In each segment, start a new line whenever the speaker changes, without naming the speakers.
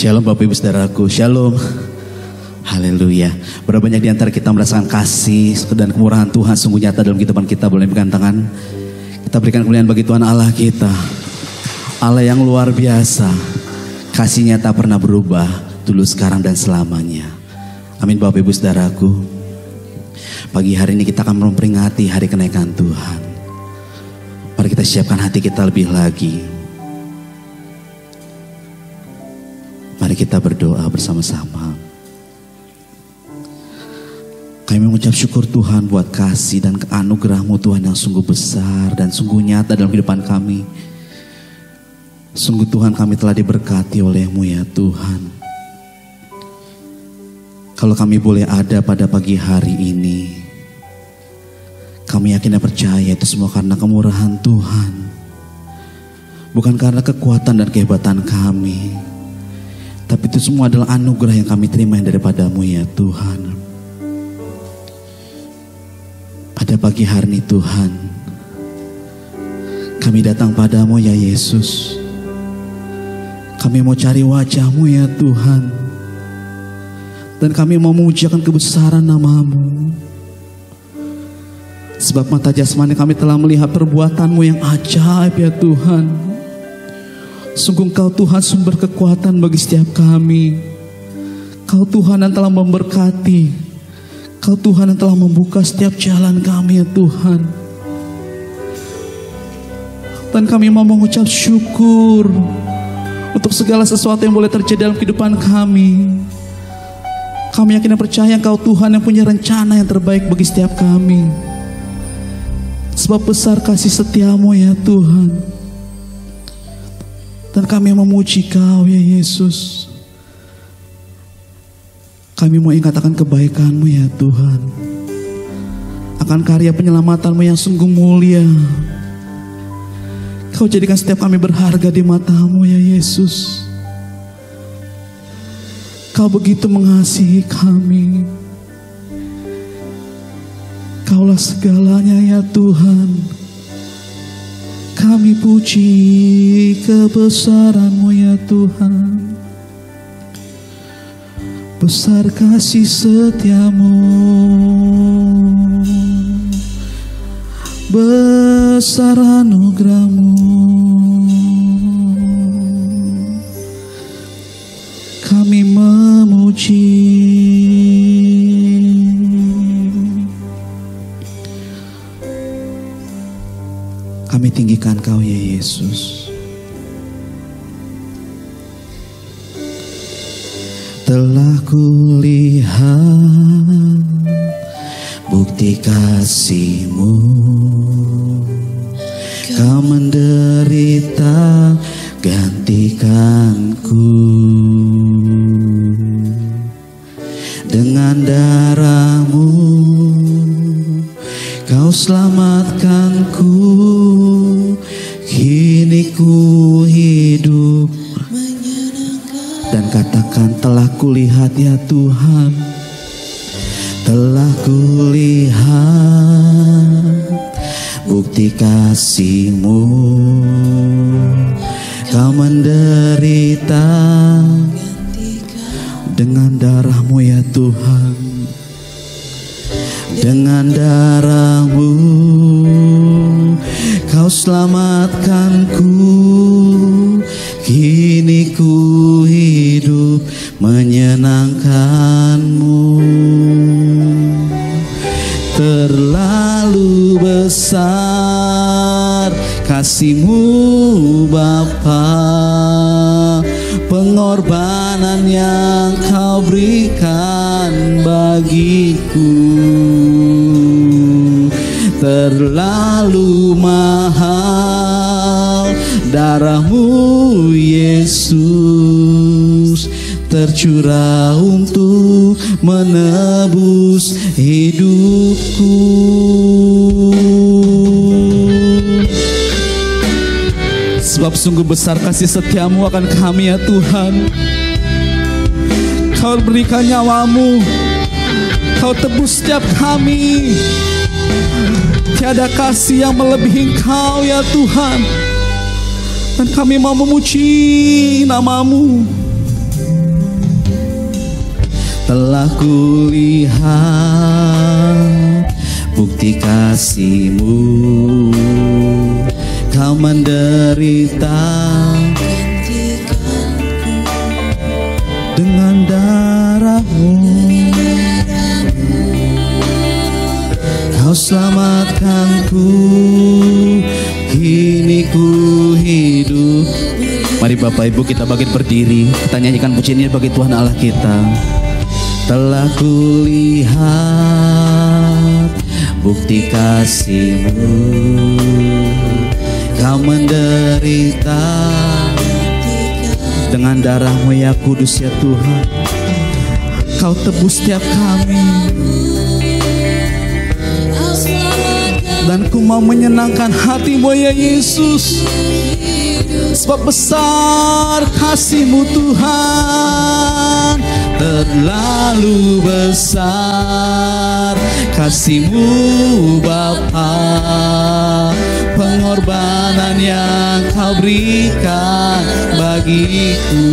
Shalom Bapak Ibu Saudaraku, Shalom. Haleluya. Berapa banyak di antara kita merasakan kasih dan kemurahan Tuhan sungguh nyata dalam kehidupan kita. Boleh berikan tangan. Kita berikan kemuliaan bagi Tuhan Allah kita, Allah yang luar biasa. Kasihnya tak pernah berubah, dulu, sekarang, dan selamanya. Amin Bapak Ibu Saudaraku. Pagi hari ini kita akan memperingati hari kenaikan Tuhan. Mari kita siapkan hati kita lebih lagi. Mari kita berdoa bersama-sama. Kami mengucap syukur Tuhan buat kasih dan anugerah-Mu Tuhan yang sungguh besar dan sungguh nyata dalam kehidupan kami. Sungguh Tuhan, kami telah diberkati oleh-Mu ya Tuhan. Kalau kami boleh ada pada pagi hari ini, kami yakin dan percaya itu semua karena kemurahan Tuhan. Bukan karena kekuatan dan kehebatan kami, tapi itu semua adalah anugerah yang kami terima daripada-Mu ya Tuhan. Pada pagi hari ini Tuhan, kami datang padamu ya Yesus. Kami mau cari wajah-Mu ya Tuhan. Dan kami mau memujiakan kebesaran nama-Mu. Sebab mata jasmani kami telah melihat perbuatan-Mu yang ajaib ya Tuhan. Sungguh Engkau Tuhan sumber kekuatan bagi setiap kami. Kau Tuhan yang telah memberkati. Kau Tuhan yang telah membuka setiap jalan kami ya Tuhan. Dan kami mau mengucap syukur untuk segala sesuatu yang boleh terjadi dalam kehidupan kami. Kami yakin dan percaya Engkau Tuhan yang punya rencana yang terbaik bagi setiap kami. Sebab besar kasih setia-Mu ya Tuhan. Dan kami memuji Kau ya Yesus. Kami mau ingat akan kebaikan-Mu ya Tuhan. Akan karya penyelamatanmu yang sungguh mulia. Kau jadikan setiap kami berharga di mata-Mu ya Yesus. Kau begitu mengasihi kami. Kaulah segalanya ya Tuhan. Kami puji kebesaran-Mu ya Tuhan. Besar kasih setia-Mu, besar anugerah-Mu. Kami memuji. Kami tinggikan Kau ya Yesus. Telah kulihat bukti kasih-Mu. Kau menderita gantikanku. Dengan darah-Mu Kau selamatkanku. Kini ku hidup dan katakan, telah kulihat ya Tuhan. Telah kulihat bukti kasih-Mu. Kau menderita dengan darah-Mu ya Tuhan. Dengan darah-Mu Kau selamatkanku. Kini ku hidup menyenangkan-Mu. Terlalu besar kasih-Mu Bapa. Pengorbanan yang Kau berikan bagiku terlalu mahal. Darah-Mu Yesus tercurah untuk menebus hidupku. Sebab sungguh besar kasih setia-Mu akan kami ya Tuhan. Kau berikan nyawa-Mu. Kau tebus setiap kami. Tiada kasih yang melebihi Engkau ya Tuhan. Dan kami mau memuji nama-Mu. telah kulihat bukti kasih-Mu. Kau menderita dengan darah-Mu. Kau selamatkanku, kini ku hidup. Mari Bapak Ibu kita bangkit berdiri, kita nyanyikan pujian ini bagi Tuhan Allah kita. Telah kulihat bukti kasih-Mu, Kau menderita dengan darah-Mu ya kudus ya Tuhan. Kau tebus setiap kami, dan ku mau menyenangkan hati-Mu ya Yesus. Sebab besar kasih-Mu Tuhan, terlalu besar kasih-Mu Bapa. Pengorbanan yang Kau berikan bagiku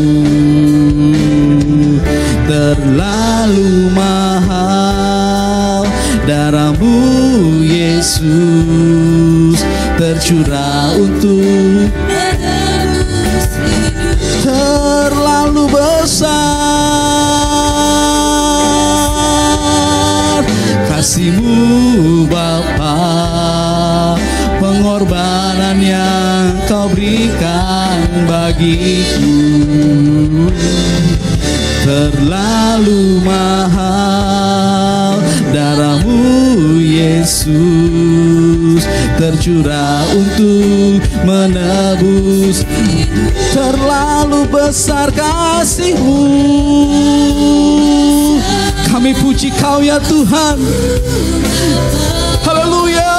terlalu mahal. Darah-Mu Yesus tercurah untuk terlalu besar kasih-Mu Bapa. Pengorbanan yang Kau berikan bagiku terlalu mahal. Darah-Mu Yesus tercurah untuk menebus. Terlalu besar kasih-Mu. Kami puji Kau ya Tuhan. Haleluya.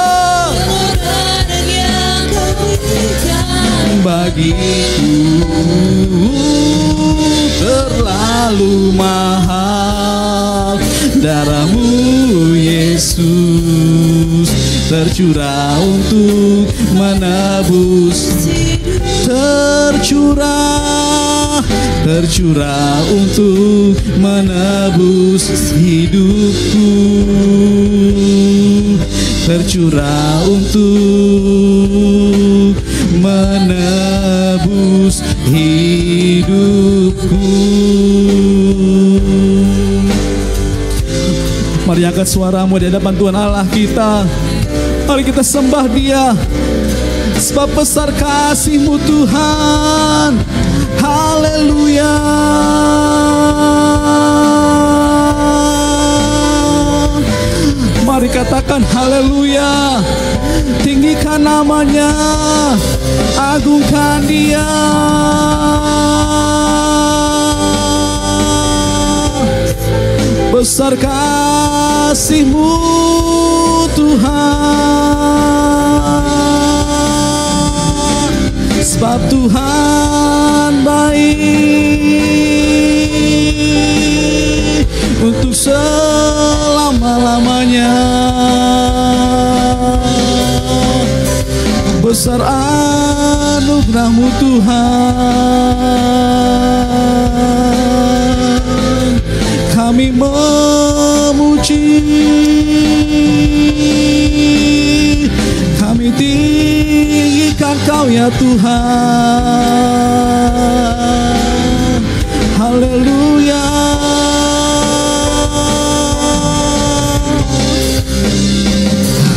Bagiku terlalu mahal. Darah-Mu Yesus tercurah untuk menebus. Tercurah untuk menebus hidupku. Tercurah untuk menebus hidupku. Mari angkat suaramu di hadapan Tuhan Allah kita. Mari kita sembah Dia. Sebab besar kasih-Mu Tuhan. Haleluya. Mari katakan haleluya. Tinggikan namanya, agungkan Dia. Besar kasih-Mu Tuhan. Sebab Tuhan baik untuk selama-lamanya. Besar anugerah-Mu Tuhan. Kami memuji, kami tinggikan Kau ya Tuhan. Haleluya.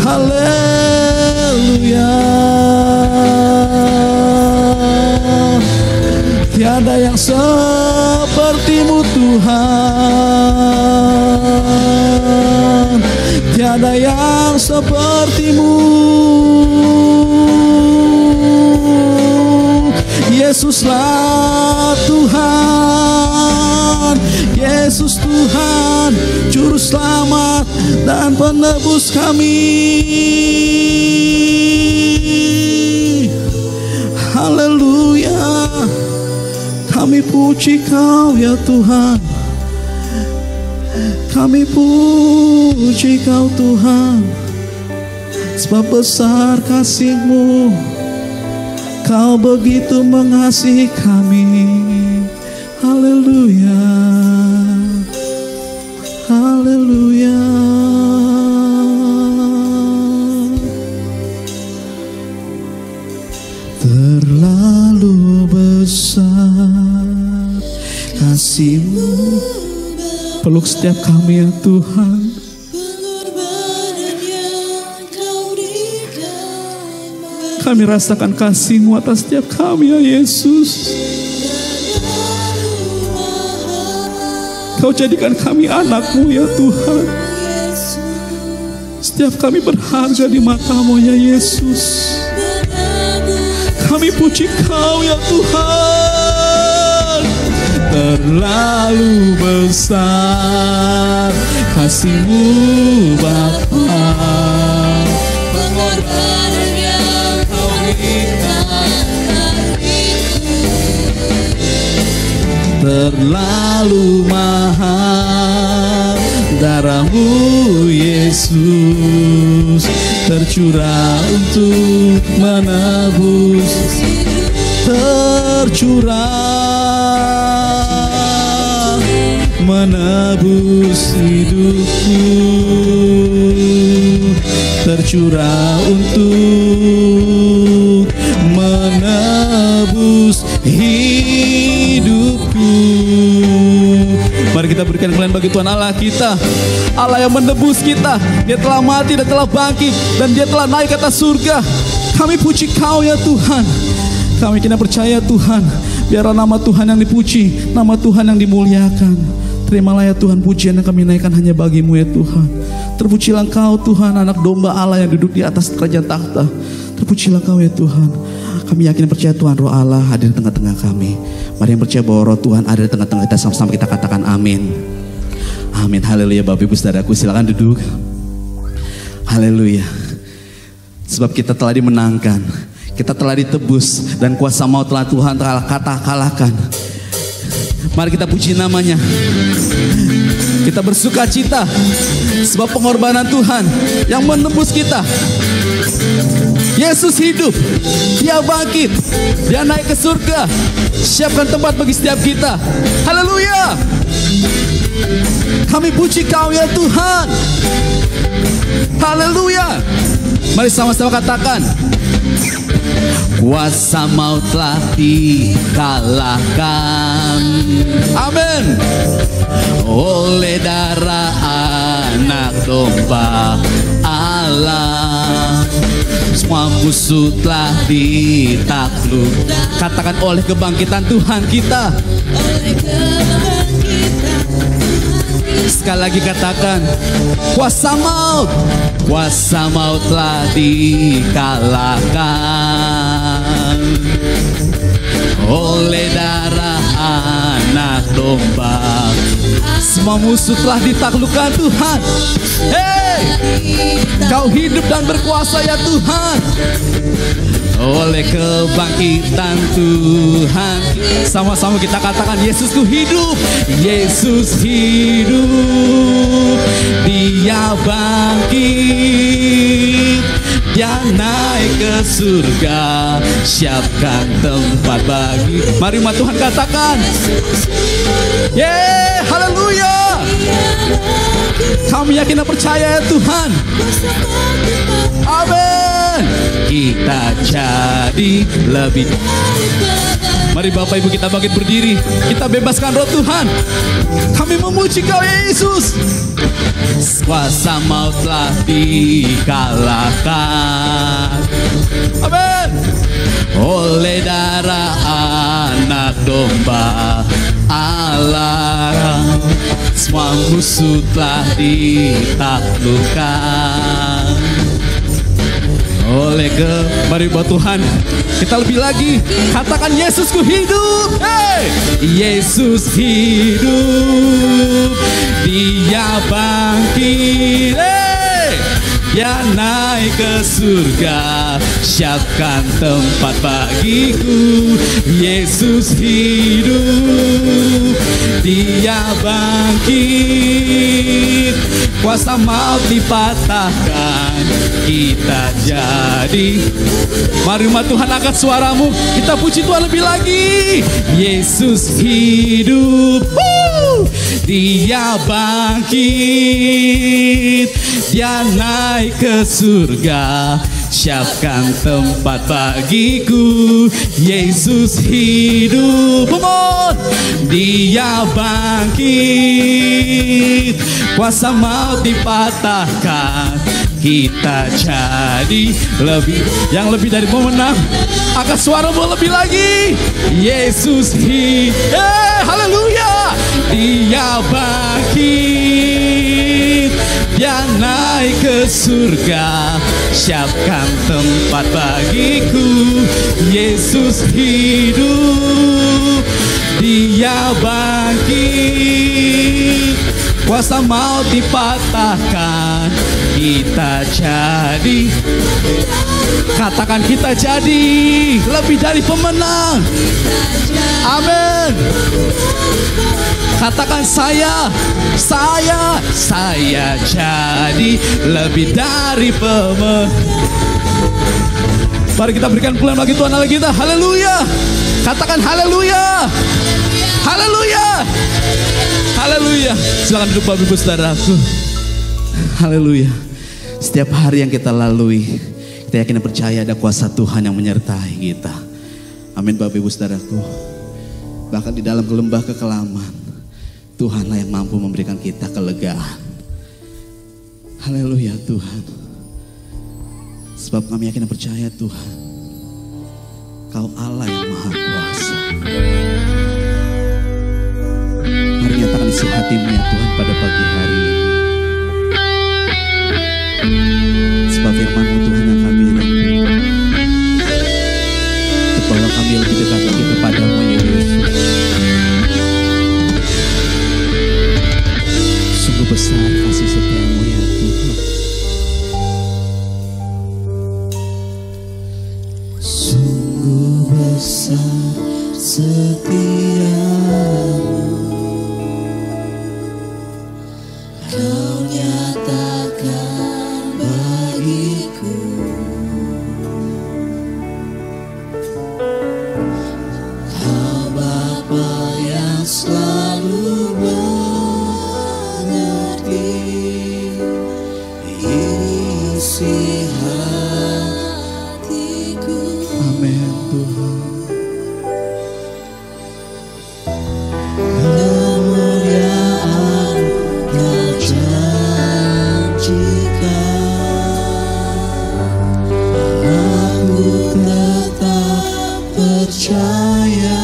Haleluya. Tiada yang seperti-Mu Tuhan. Tiada yang seperti-Mu. Yesuslah Tuhan. Yesus Tuhan, Juru Selamat dan Penebus kami. Haleluya. Kami puji Kau ya Tuhan. Kami puji Kau Tuhan. Sebab besar kasih-Mu, Kau begitu mengasihi kami. Haleluya. Haleluya. Terlalu besar kasih-Mu, peluk setiap kami ya Tuhan. Kami rasakan kasih-Mu atas setiap kami ya Yesus. Kau jadikan kami anak-Mu ya Tuhan. Setiap kami berharga di mata-Mu ya Yesus. Kami puji Kau ya Tuhan. Terlalu besar kasih-Mu Bapa, pengorbanan yang Kau berikan. Terlalu mahal darah-Mu Yesus, tercurah untuk menebus, tercurah menebus hidupku, tercurah untuk menebus hidupku. Mari kita berikan kemuliaan bagi Tuhan Allah kita, Allah yang menebus kita. Dia telah mati dan telah bangkit, dan Dia telah naik ke atas surga. Kami puji Kau ya Tuhan. Kami kena percaya Tuhan, biarlah nama Tuhan yang dipuji, nama Tuhan yang dimuliakan. Terimalah ya Tuhan pujian yang kami naikkan hanya bagi-Mu ya Tuhan. Terpujilah Kau Tuhan, anak domba Allah yang duduk di atas kerajaan takhta. Terpujilah Kau ya Tuhan. Kami yakin percaya Tuhan Roh Allah hadir di tengah-tengah kami. Mari yang percaya bahwa Roh Tuhan ada di tengah-tengah kita, sama-sama kita katakan amin. Amin. Haleluya. Bapak Ibu Saudaraku, silakan duduk. Haleluya. Sebab kita telah dimenangkan, kita telah ditebus, dan kuasa maut telah Tuhan telah kalahkan. Mari kita puji namanya. Kita bersuka cita sebab pengorbanan Tuhan yang menebus kita. Yesus hidup, Dia bangkit, Dia naik ke surga. Siapkan tempat bagi setiap kita. Haleluya. Kami puji Kau ya Tuhan. Haleluya. Mari sama-sama katakan, kuasa maut telah dikalahkan. Amin. Oleh darah anak domba Allah, semua musuh telah ditakluk. Katakan, oleh kebangkitan Tuhan kita. Sekali lagi katakan, kuasa maut telah dikalahkan oleh darah anak domba. Semua musuh telah ditaklukkan Tuhan. Hei, Kau hidup dan berkuasa ya Tuhan. Oleh kebangkitan Tuhan, sama-sama kita katakan, Yesusku hidup, Yesus hidup. Dia bangkit, Dia naik ke surga. Siapkan tempat bagi. Mari umat Tuhan katakan, yeah, haleluya. Kami yakin dan percaya ya Tuhan. Amin. Kita jadi lebih. Mari Bapak Ibu kita bangkit berdiri. Kita bebaskan roh Tuhan. Kami memuji Kau Yesus. Kuasa maut telah dikalahkan. Amin. Oleh darah anak domba Allah, semua musuh telah ditaklukkan. Oleh mari buat Tuhan kita lebih lagi katakan, Yesusku hidup. Hey, Yesus hidup, Dia bangkit. Hey, Dia naik ke surga. Siapkan tempat bagiku. Yesus hidup, Dia bangkit. Kuasa maut dipatahkan, kita jadi. Mari umat Tuhan angkat suaramu, kita puji Tuhan lebih lagi. Yesus hidup, Dia bangkit, dia naik ke surga, siapkan tempat bagiku. Yesus hidup, dia bangkit, kuasa maut dipatahkan, kita jadi yang lebih dari pemenang. Angkat suaramu lebih lagi. Yesus hidup, haleluya. Dia bangkit, dia naik ke surga, siapkan tempat bagiku. Yesus hidup, dia bangkit, kuasa maut dipatahkan, kita jadi. Katakan kita jadi lebih dari pemenang. Amin. Katakan saya jadi lebih dari pemenang. Mari kita berikan pujian bagi Tuhan Allah kita. Haleluya. Katakan haleluya. Haleluya. Haleluya. Silakan duduk Bapak Ibu Saudaraku. Haleluya. Setiap hari yang kita lalui, kita yakin dan percaya ada kuasa Tuhan yang menyertai kita. Amin Bapak Ibu Saudaraku. Bahkan di dalam lembah kekelaman, Tuhanlah yang mampu memberikan kita kelegaan. Haleluya Tuhan. Sebab kami yakin dan percaya Tuhan, Kau Allah yang Maha Kuasa. Mari nyatakan isi hatimu ya Tuhan pada pagi hari ini. Sebab firman-Mu Tuhan yang kami rindu, bahwa kami lebih dekat lagi kepadamu ya Yesus. Sungguh besar kasih setia-Mu ya Tuhan. Sungguh besar setia-Mu, Kau nyatakan bagiku. Kau Bapa yang selalu mengerti isi hatiku. Amin Tuhan. Kemuliaan Kau janjikan, aku tetap percaya,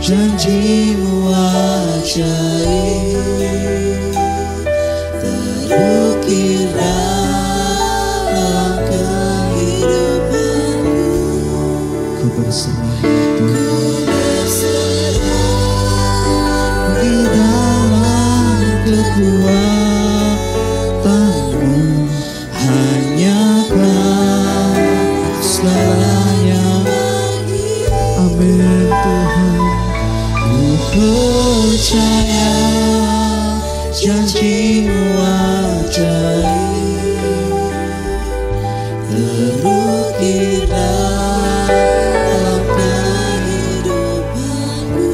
janji-Mu ajaib, terukir dalam kehidupanku. Ku berserah di dalam kekuatan-Mu, hanya Kau segalanya. Amin Tuhan. Ku percaya janji-Mu ajaib, terukir dalam kehidupanku.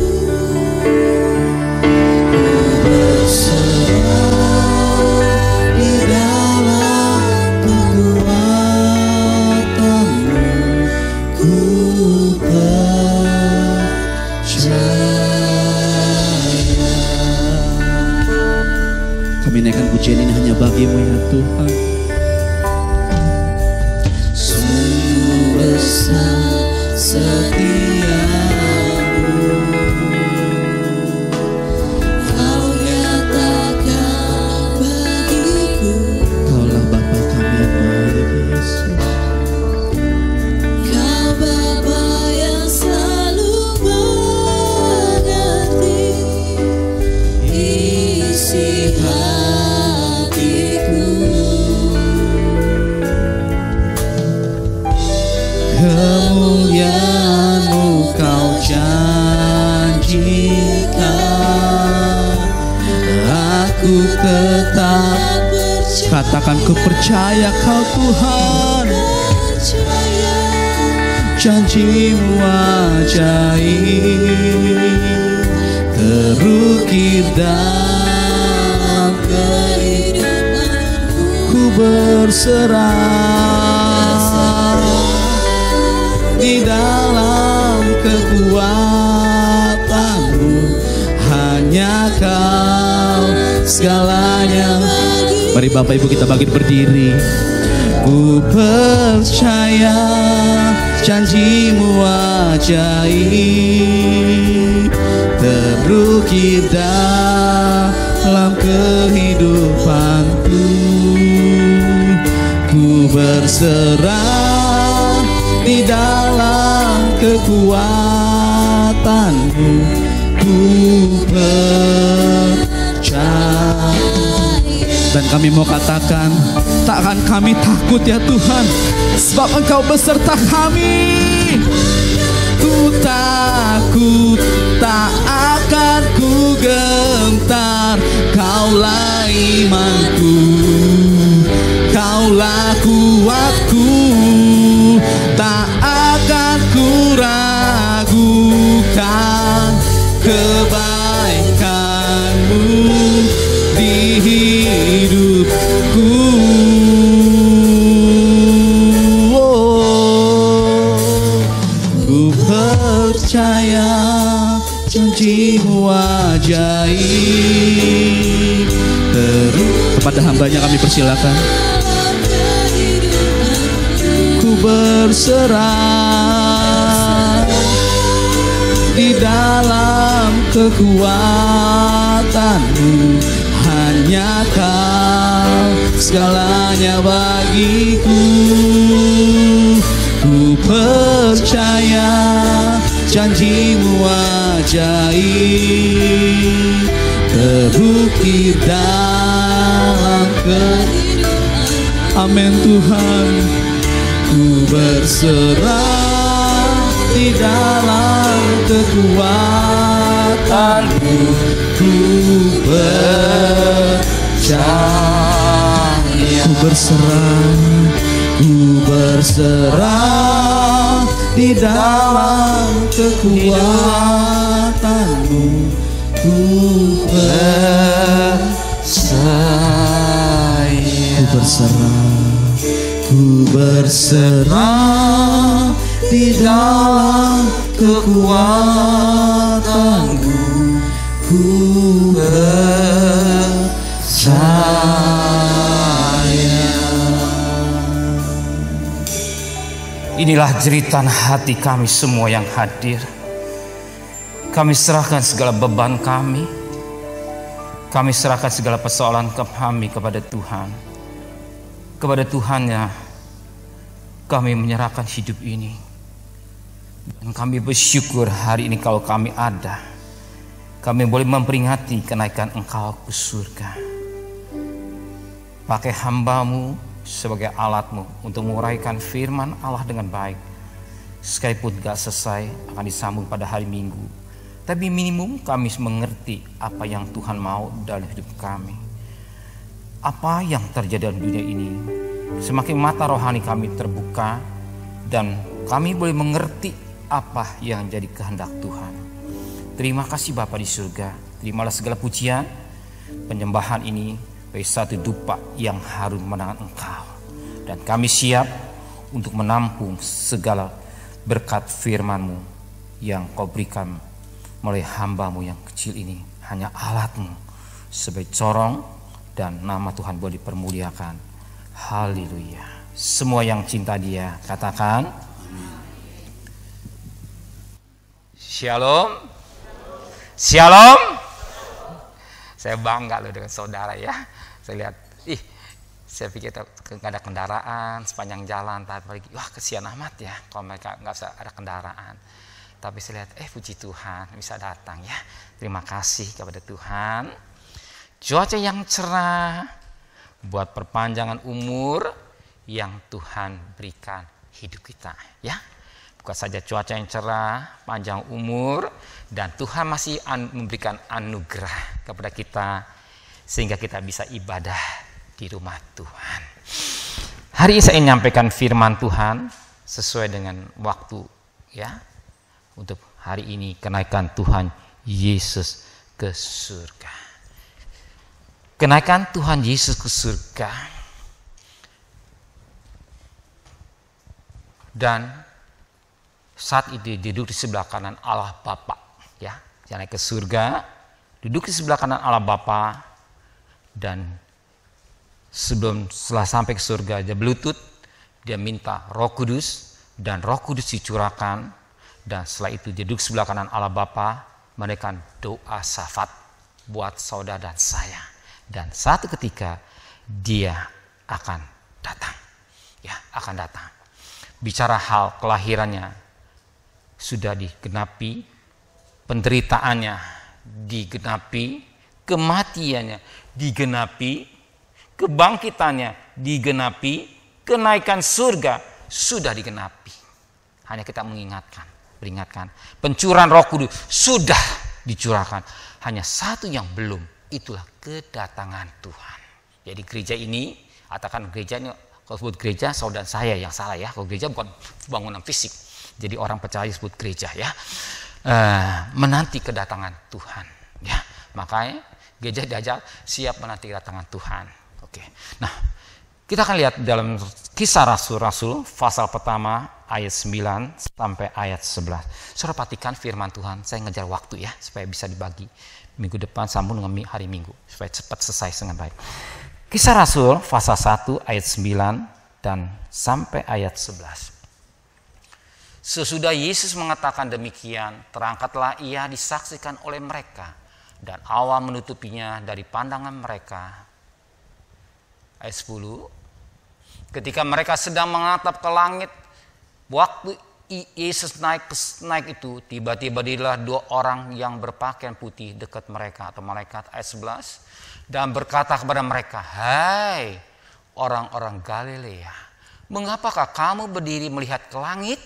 Ku berserah di dalam kekuatan-Mu, ku kami naikkan pujian ini hanya bagi-Mu ya Tuhan. Sungguh besar setia-Mu, Kau nyatakan bagiku. Kaulah Bapa kami yang baik Yesus. Kau Bapa yang selalu mengerti isi hatiku. Kemuliaan-Mu Kau janjikan, aku tetap percaya. Katakan ku percaya Kau Tuhan, janjimu ajaib, terukir dalam kehidupanku. Ku berserah di dalam kekuatanmu, hanya Kau segalanya. Mari Bapak Ibu kita bangkit berdiri. Ku percaya janjimu ajaib, terukir dalam kehidupanku. Ku berserah di dalam kekuatanmu. Ku percaya. Dan kami mau katakan, takkan kami takut ya Tuhan, sebab Engkau beserta kami. Ku takut, tak akan ku gentar. Kaulah imanku, Kaulah kuatku, tak akan ku ragukan kebaikan-Mu di hidupku. Ku percaya janjimu ajaib. Kepada hambanya kami persilakan. Ku berserah di dalam kekuatan-Mu, hanya Kau segalanya bagiku. Ku percaya janjimu ajaib, terukir dalam kehidupan. Amin Tuhan. Ku berserah di dalam kekuatan-Mu. Ku percaya. Ku berserah di dalam kekuatan-Mu. Ku percaya. Ku berserah di dalam kekuatan-Mu. Ku percaya.
Inilah jeritan hati kami semua yang hadir. Kami serahkan segala beban kami. Kami serahkan segala persoalan kami kepada Tuhan. Kepada Tuhannya kami menyerahkan hidup ini. Dan kami bersyukur hari ini kalau kami ada. Kami boleh memperingati kenaikan Engkau ke surga. Pakai hamba-Mu sebagai alat-Mu untuk menguraikan firman Allah dengan baik. Sekalipun gak selesai akan disambung pada hari Minggu, tapi minimum kami mengerti apa yang Tuhan mau dalam hidup kami. Apa yang terjadi dalam dunia ini, semakin mata rohani kami terbuka dan kami boleh mengerti apa yang jadi kehendak Tuhan. Terima kasih Bapa di surga. Terimalah segala pujian, penyembahan ini bagi satu dupa yang harum menangan Engkau. Dan kami siap untuk menampung segala berkat firman-Mu yang Kau berikan melalui hamba-Mu yang kecil ini. Hanya alat-Mu sebagai corong dan nama Tuhan boleh dipermuliakan. Haleluya. Semua yang cinta Dia katakan Shalom. Shalom. Saya bangga loh dengan saudara ya. Saya lihat, saya pikir nggak ada kendaraan sepanjang jalan, tapi wah kesian amat ya kalau mereka nggak bisa ada kendaraan. Tapi saya lihat, puji Tuhan bisa datang ya. Terima kasih kepada Tuhan. Cuaca yang cerah buat perpanjangan umur yang Tuhan berikan hidup kita ya. Bukan saja cuaca yang cerah, panjang umur, dan Tuhan masih memberikan anugerah kepada kita sehingga kita bisa ibadah di rumah Tuhan. Hari ini saya menyampaikan firman Tuhan sesuai dengan waktu ya untuk hari ini, kenaikan Tuhan Yesus ke surga. Kenaikan Tuhan Yesus ke surga. Dan saat itu duduk di sebelah kanan Allah Bapa, ya. Dia naik ke surga, duduk di sebelah kanan Allah Bapa, dan setelah sampai ke surga dia berlutut, dia minta Roh Kudus, dan Roh Kudus dicurahkan, dan setelah itu dia duduk di sebelah kanan Allah Bapa, menaikkan doa syafaat buat saudara dan saya. Dan satu ketika dia akan datang, ya, akan datang. Bicara hal kelahirannya sudah digenapi, penderitaannya digenapi, kematiannya digenapi, kebangkitannya digenapi, kenaikan surga sudah digenapi. Hanya kita peringatkan, pencurahan Roh Kudus sudah dicurahkan. Hanya satu yang belum, itulah kedatangan Tuhan. Jadi gereja ini, katakan gereja ini, kalau sebut gereja, saudara saya yang salah ya. Kalau gereja bukan bangunan fisik. Jadi orang percaya sebut gereja ya. Menanti kedatangan Tuhan. Ya, makanya gereja diajak siap menanti kedatangan Tuhan. Oke. Nah, kita akan lihat dalam Kisah Rasul-Rasul pasal pertama ayat 9 sampai ayat 11. Saudara perhatikan firman Tuhan. Saya ngejar waktu ya supaya bisa dibagi minggu depan sambung dengan hari Minggu supaya cepat selesai dengan baik. Kisah Rasul pasal 1 ayat 9 dan sampai ayat 11. Sesudah Yesus mengatakan demikian, terangkatlah ia disaksikan oleh mereka, dan awan menutupinya dari pandangan mereka. Ayat 10. Ketika mereka sedang menatap ke langit, waktu Yesus naik itu, tiba-tiba dilihat dua orang yang berpakaian putih dekat mereka, atau malaikat. Ayat 11. Dan berkata kepada mereka, "Hai orang-orang Galilea, mengapakah kamu berdiri melihat ke langit?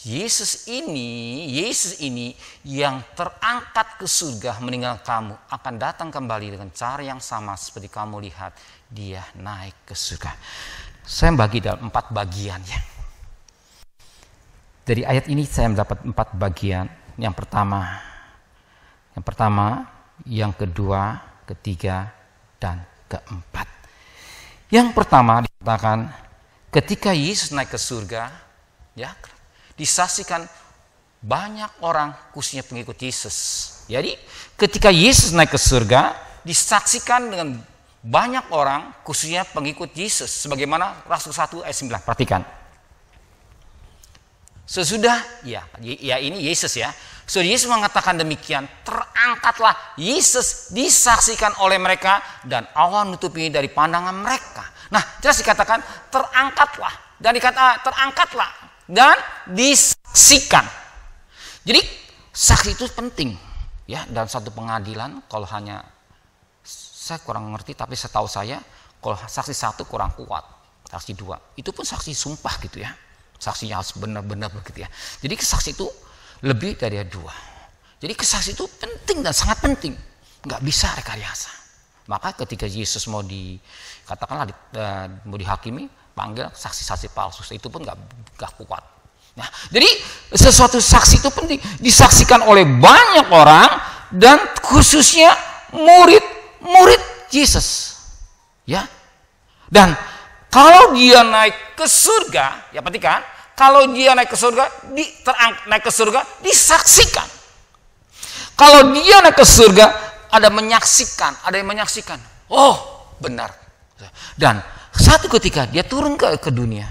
Yesus ini yang terangkat ke surga meninggal kamu akan datang kembali dengan cara yang sama seperti kamu lihat dia naik ke surga." Saya bagi dalam 4 bagian ya. Dari ayat ini saya mendapat 4 bagian. Yang pertama, yang kedua, ketiga, dan keempat. Yang pertama dikatakan ketika Yesus naik ke surga, ya, disaksikan banyak orang khususnya pengikut Yesus. Jadi ketika Yesus naik ke surga, disaksikan dengan banyak orang khususnya pengikut Yesus. Sebagaimana Rasul 1 ayat 9. Perhatikan. Sesudah, ya ini Yesus ya. So Yesus mengatakan demikian, terangkatlah Yesus disaksikan oleh mereka dan awan menutupi dari pandangan mereka. Nah, jelas dikatakan terangkatlah dan terangkatlah dan disaksikan. Jadi saksi itu penting ya dalam satu pengadilan. Kalau hanya saya kurang mengerti, tapi setahu saya kalau saksi 1 kurang kuat, saksi 2 itu pun saksi sumpah gitu ya. Saksinya harus benar-benar begitu ya. Jadi kesaksi itu lebih dari 2. Jadi kesaksi itu penting dan sangat penting. Nggak bisa rekayasa. Maka ketika Yesus mau mau dihakimi, panggil saksi-saksi palsu. Itu pun nggak kuat. Nah, jadi sesuatu saksi itu penting. Disaksikan oleh banyak orang dan khususnya murid Yesus. Ya. Dan kalau dia naik ke surga, ya perhatikan, kalau dia naik ke surga, naik ke surga disaksikan. Kalau dia naik ke surga, ada yang menyaksikan. Oh, benar. Dan satu ketika dia turun ke dunia.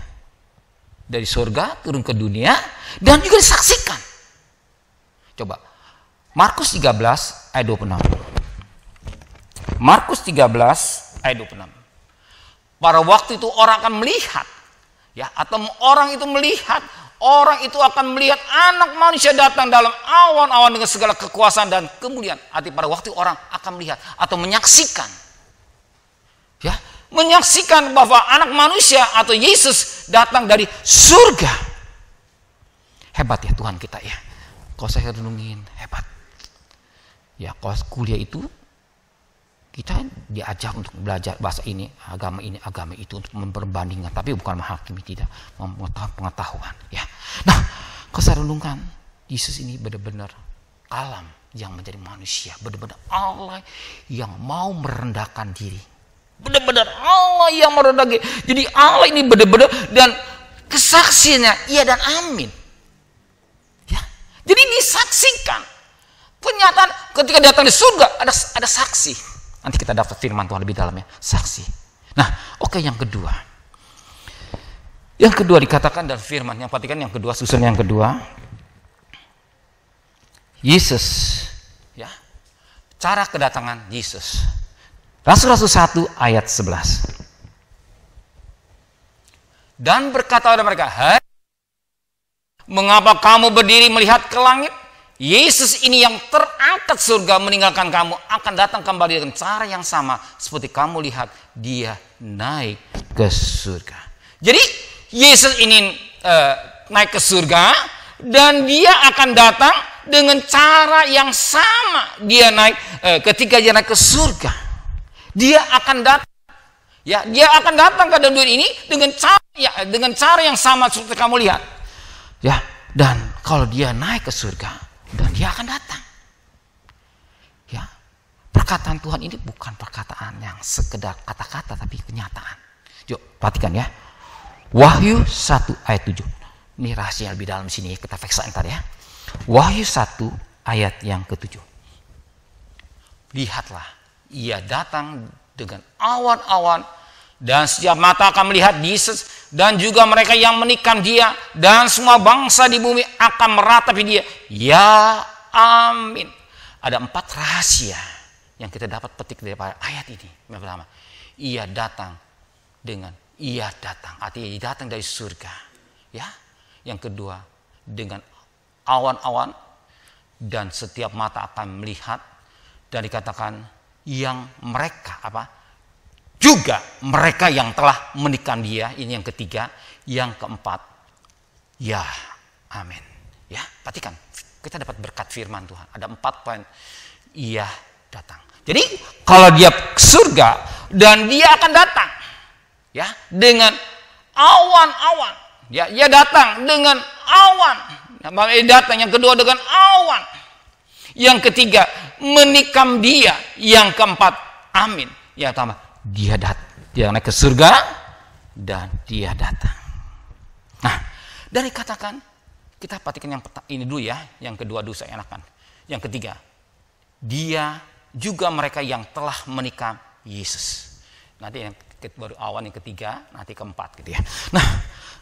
Dari surga turun ke dunia dan juga disaksikan. Coba. Markus 13 ayat 26. Markus 13 ayat 26. Pada waktu itu orang akan melihat, ya, atau orang itu akan melihat Anak Manusia datang dalam awan-awan dengan segala kekuasaan dan kemuliaan. Arti pada waktu orang akan melihat atau menyaksikan, ya, menyaksikan bahwa Anak Manusia atau Yesus datang dari surga. Hebat ya Tuhan kita ya. Kalau saya renungin hebat. Ya, kalau kuliah itu Kita diajak untuk belajar bahasa ini agama itu untuk memperbandingkan, tapi bukan menghakimi, tidak, pengetahuan. Ya. Nah, kalau saya renungkan, Yesus ini benar-benar alam yang menjadi manusia, benar-benar Allah yang mau merendahkan diri, benar-benar Allah yang merendahkan diri. Jadi Allah ini benar-benar, dan kesaksiannya iya dan amin. Ya, jadi disaksikan. Pernyataan ketika datang di surga ada saksi. Nanti kita dapat firman Tuhan lebih dalamnya, saksi. Nah, oke, yang kedua. Yang kedua dikatakan dalam firman, yang perhatikan yang kedua, susun yang kedua. Yesus, ya. Cara kedatangan Yesus. Rasul-rasul 1 ayat 11. Dan berkata kepada mereka, "Hai, mengapa kamu berdiri melihat ke langit? Yesus ini yang terangkat surga meninggalkan kamu akan datang kembali dengan cara yang sama seperti kamu lihat dia naik ke surga." Jadi Yesus ini naik ke surga dan dia akan datang dengan cara yang sama. Dia naik ketika dia naik ke surga, dia akan datang. Ya, dia akan datang ke dunia ini dengan cara yang sama seperti kamu lihat. Ya, dan kalau dia naik ke surga, dan dia akan datang. Ya, perkataan Tuhan ini bukan perkataan yang sekedar kata-kata, tapi kenyataan. Yuk, perhatikan ya. Wahyu 1 ayat 7. Ini rahasia lebih dalam sini, kita periksa ntar ya. Wahyu 1 ayat yang ke-7. Lihatlah, ia datang dengan awan-awan, dan setiap mata akan melihat Yesus, dan juga mereka yang menikam dia, dan semua bangsa di bumi akan meratapi dia. Ya, amin. Ada 4 rahasia yang kita dapat petik dari ayat ini. Yang pertama, ia datang, artinya ia datang dari surga. Ya. Yang kedua, dengan awan-awan, dan setiap mata akan melihat, dan dikatakan yang mereka juga mereka yang telah menikam dia. Ini yang ketiga. Yang keempat, ya, amin. Ya, perhatikan, kita dapat berkat firman Tuhan. Ada 4 poin. Ia datang. Jadi kalau dia ke surga dan dia akan datang, ya, dengan awan-awan. Ya, ia datang dengan awan. Datang yang kedua dengan awan. Yang ketiga, menikam dia. Yang keempat, amin. Ya, tambah, dia naik ke surga dan dia datang. Nah, dari katakan, kita perhatikan yang ini dulu ya, yang kedua dulu saya enakan. Yang ketiga, dia juga mereka yang telah menikam Yesus. Nanti yang baru awan, yang ketiga, nanti keempat gitu ya. Nah,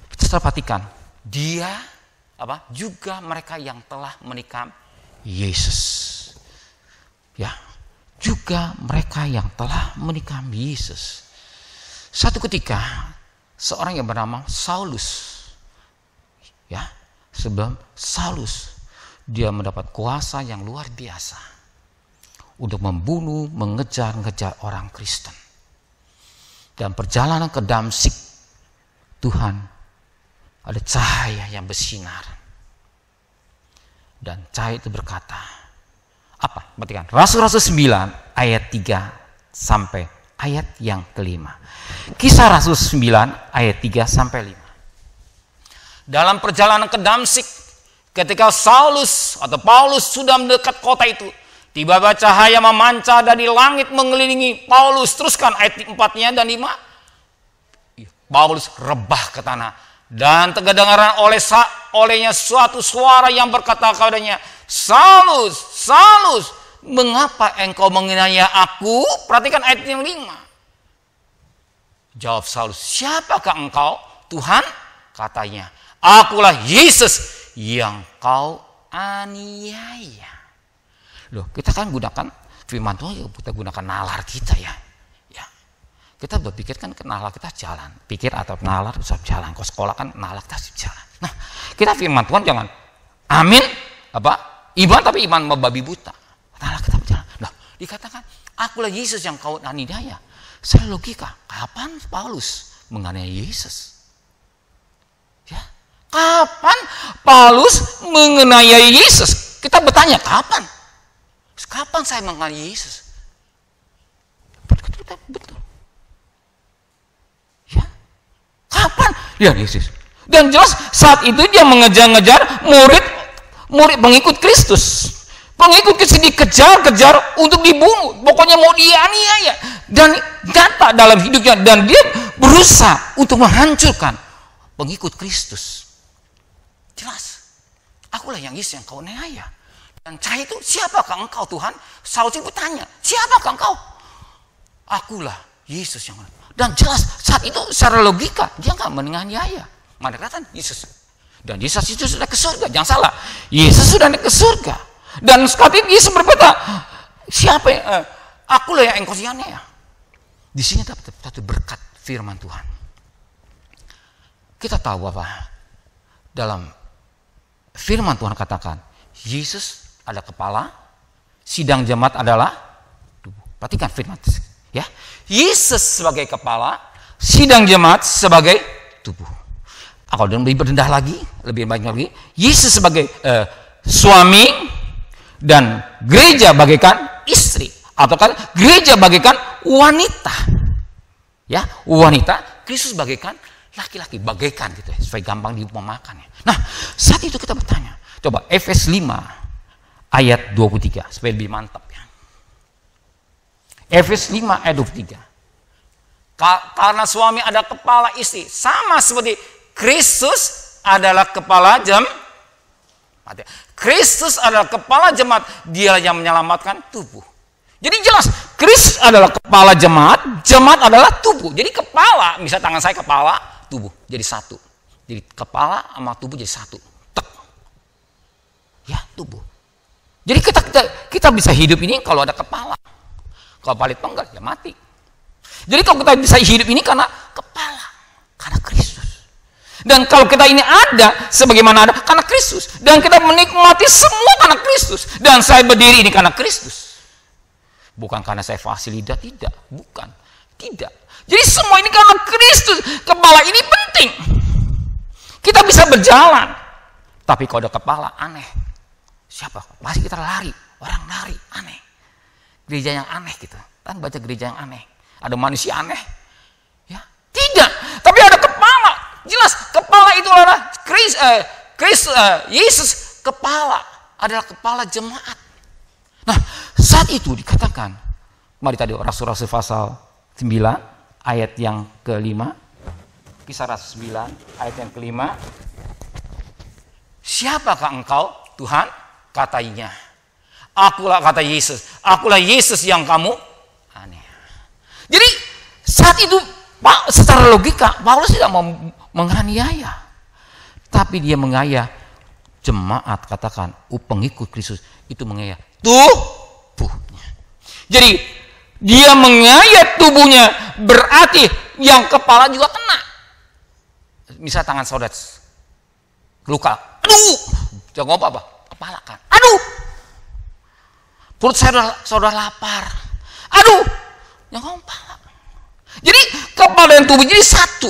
kita perhatikan, dia juga mereka yang telah menikam Yesus. Ya, juga mereka yang telah menikam Yesus. Satu ketika seorang yang bernama Saulus, ya, sebelum Saulus, dia mendapat kuasa yang luar biasa untuk membunuh, mengejar orang Kristen. Dan perjalanan ke Damsyik, Tuhan ada cahaya yang bersinar, dan cahaya itu berkata, apa? Perhatikan, Rasul-Rasul 9 ayat 3 sampai ayat yang ke-5. Kisah Rasul 9 ayat 3 sampai 5. Dalam perjalanan ke Damsyik, ketika Saulus atau Paulus sudah mendekat kota itu, tiba-tiba cahaya memancar dari langit mengelilingi Paulus. Teruskan ayat 4-nya dan 5. Paulus rebah ke tanah, dan terdengar olehnya suatu suara yang berkata kepadanya, "Saulus, Saulus, mengapa engkau menganiaya aku?" Perhatikan ayat yang 5. Jawab Saulus, "Siapakah engkau, Tuhan?" Katanya, "Akulah Yesus yang kau aniaya." Loh, kita kan gunakan firman Tuhan, kita gunakan nalar kita ya. Kita berpikir kan nalar kita jalan, pikir atau nalar tetap jalan. Kalau sekolah kan nalar kita jalan. Nah, kita firman Tuhan jangan amin iman, tapi iman membabi buta. Nalar kita berjalan. Nah, dikatakan akulah Yesus yang kau aniaya. Saya logika, kapan Paulus menganiaya Yesus? Ya, kapan Paulus menganiaya Yesus? Kita bertanya kapan? Kapan saya menganiaya Yesus? betul. Ya, kapan? Ya Yesus. Dan jelas saat itu dia mengejar-ngejar murid pengikut Kristus. Pengikut Kristus dikejar-kejar untuk dibunuh. Pokoknya mau dianiaya. Dan nyata dalam hidupnya. Dan dia berusaha untuk menghancurkan pengikut Kristus. Jelas. Akulah yang Yesus yang kau aniaya. Dan cahaya itu, siapakah engkau Tuhan? Saulus bertanya, siapakah engkau? Akulah Yesus yang. Dan jelas saat itu secara logika dia nggak menganiaya. Mana kata Yesus. Dan Yesus itu sudah ke surga. Jangan salah. Yesus sudah naik ke surga. Dan sekali itu Yesus berkata, siapa yang akulah yang engkau aniaya. Di sini dapat satu berkat firman Tuhan. Kita tahu apa? Dalam firman Tuhan katakan, Yesus ada kepala, sidang jemaat adalah tubuh. Perhatikan firman ya. Yesus sebagai kepala, sidang jemaat sebagai tubuh. Kalau lebih rendah lagi, lebih banyak lagi, Yesus sebagai suami dan gereja bagaikan istri, atau kan gereja bagaikan wanita. Ya, wanita, Kristus bagaikan laki-laki, bagaikan gitu ya, supaya gampang diumpamakan ya. Nah, saat itu kita bertanya, coba Efes 5 ayat 23 supaya lebih mantap ya. Efes 5 ayat 23. Karena suami ada kepala istri, sama seperti Kristus adalah kepala jemaat. Kristus adalah kepala jemaat, Dia yang menyelamatkan tubuh. Jadi jelas, Kristus adalah kepala jemaat, jemaat adalah tubuh. Jadi kepala, misal tangan saya kepala, tubuh jadi satu. Jadi kepala sama tubuh jadi satu. Tek. Ya, tubuh. Jadi kita bisa hidup ini kalau ada kepala. Kalau palit penggal ya mati. Jadi kalau kita bisa hidup ini karena kepala, karena Kristus. Dan kalau kita ini ada sebagaimana ada karena Kristus, dan kita menikmati semua karena Kristus, dan saya berdiri ini karena Kristus, bukan karena saya fasih lidah, tidak, bukan, tidak. Jadi semua ini karena Kristus. Kepala ini penting. Kita bisa berjalan, tapi kalau ada kepala aneh, siapa? Pasti kita lari, orang lari aneh, gereja yang aneh gitu. Kan baca gereja yang aneh, ada manusia aneh, ya tidak. Tapi ada kepala. Jelas kepala itu adalah Yesus. Kepala adalah kepala jemaat. Nah, saat itu dikatakan, mari tadi Rasul-Rasul pasal 9 ayat yang ke-5, Kisah Rasul 9 ayat yang ke-5. Siapakah engkau Tuhan? Katanya, akulah, kata Yesus, akulah Yesus yang kamu aneh. Jadi saat itu Pak, secara logika Paulus tidak mau menganiaya, tapi dia menganiaya jemaat, katakan pengikut Kristus itu menganiaya tubuhnya. Jadi dia menganiaya tubuhnya, berarti yang kepala juga kena. Misal tangan saudara luka, aduh, jangan apa kepala kan, aduh, perut saudara lapar, aduh, jangan kepala. Jadi kepala dan tubuh jadi satu.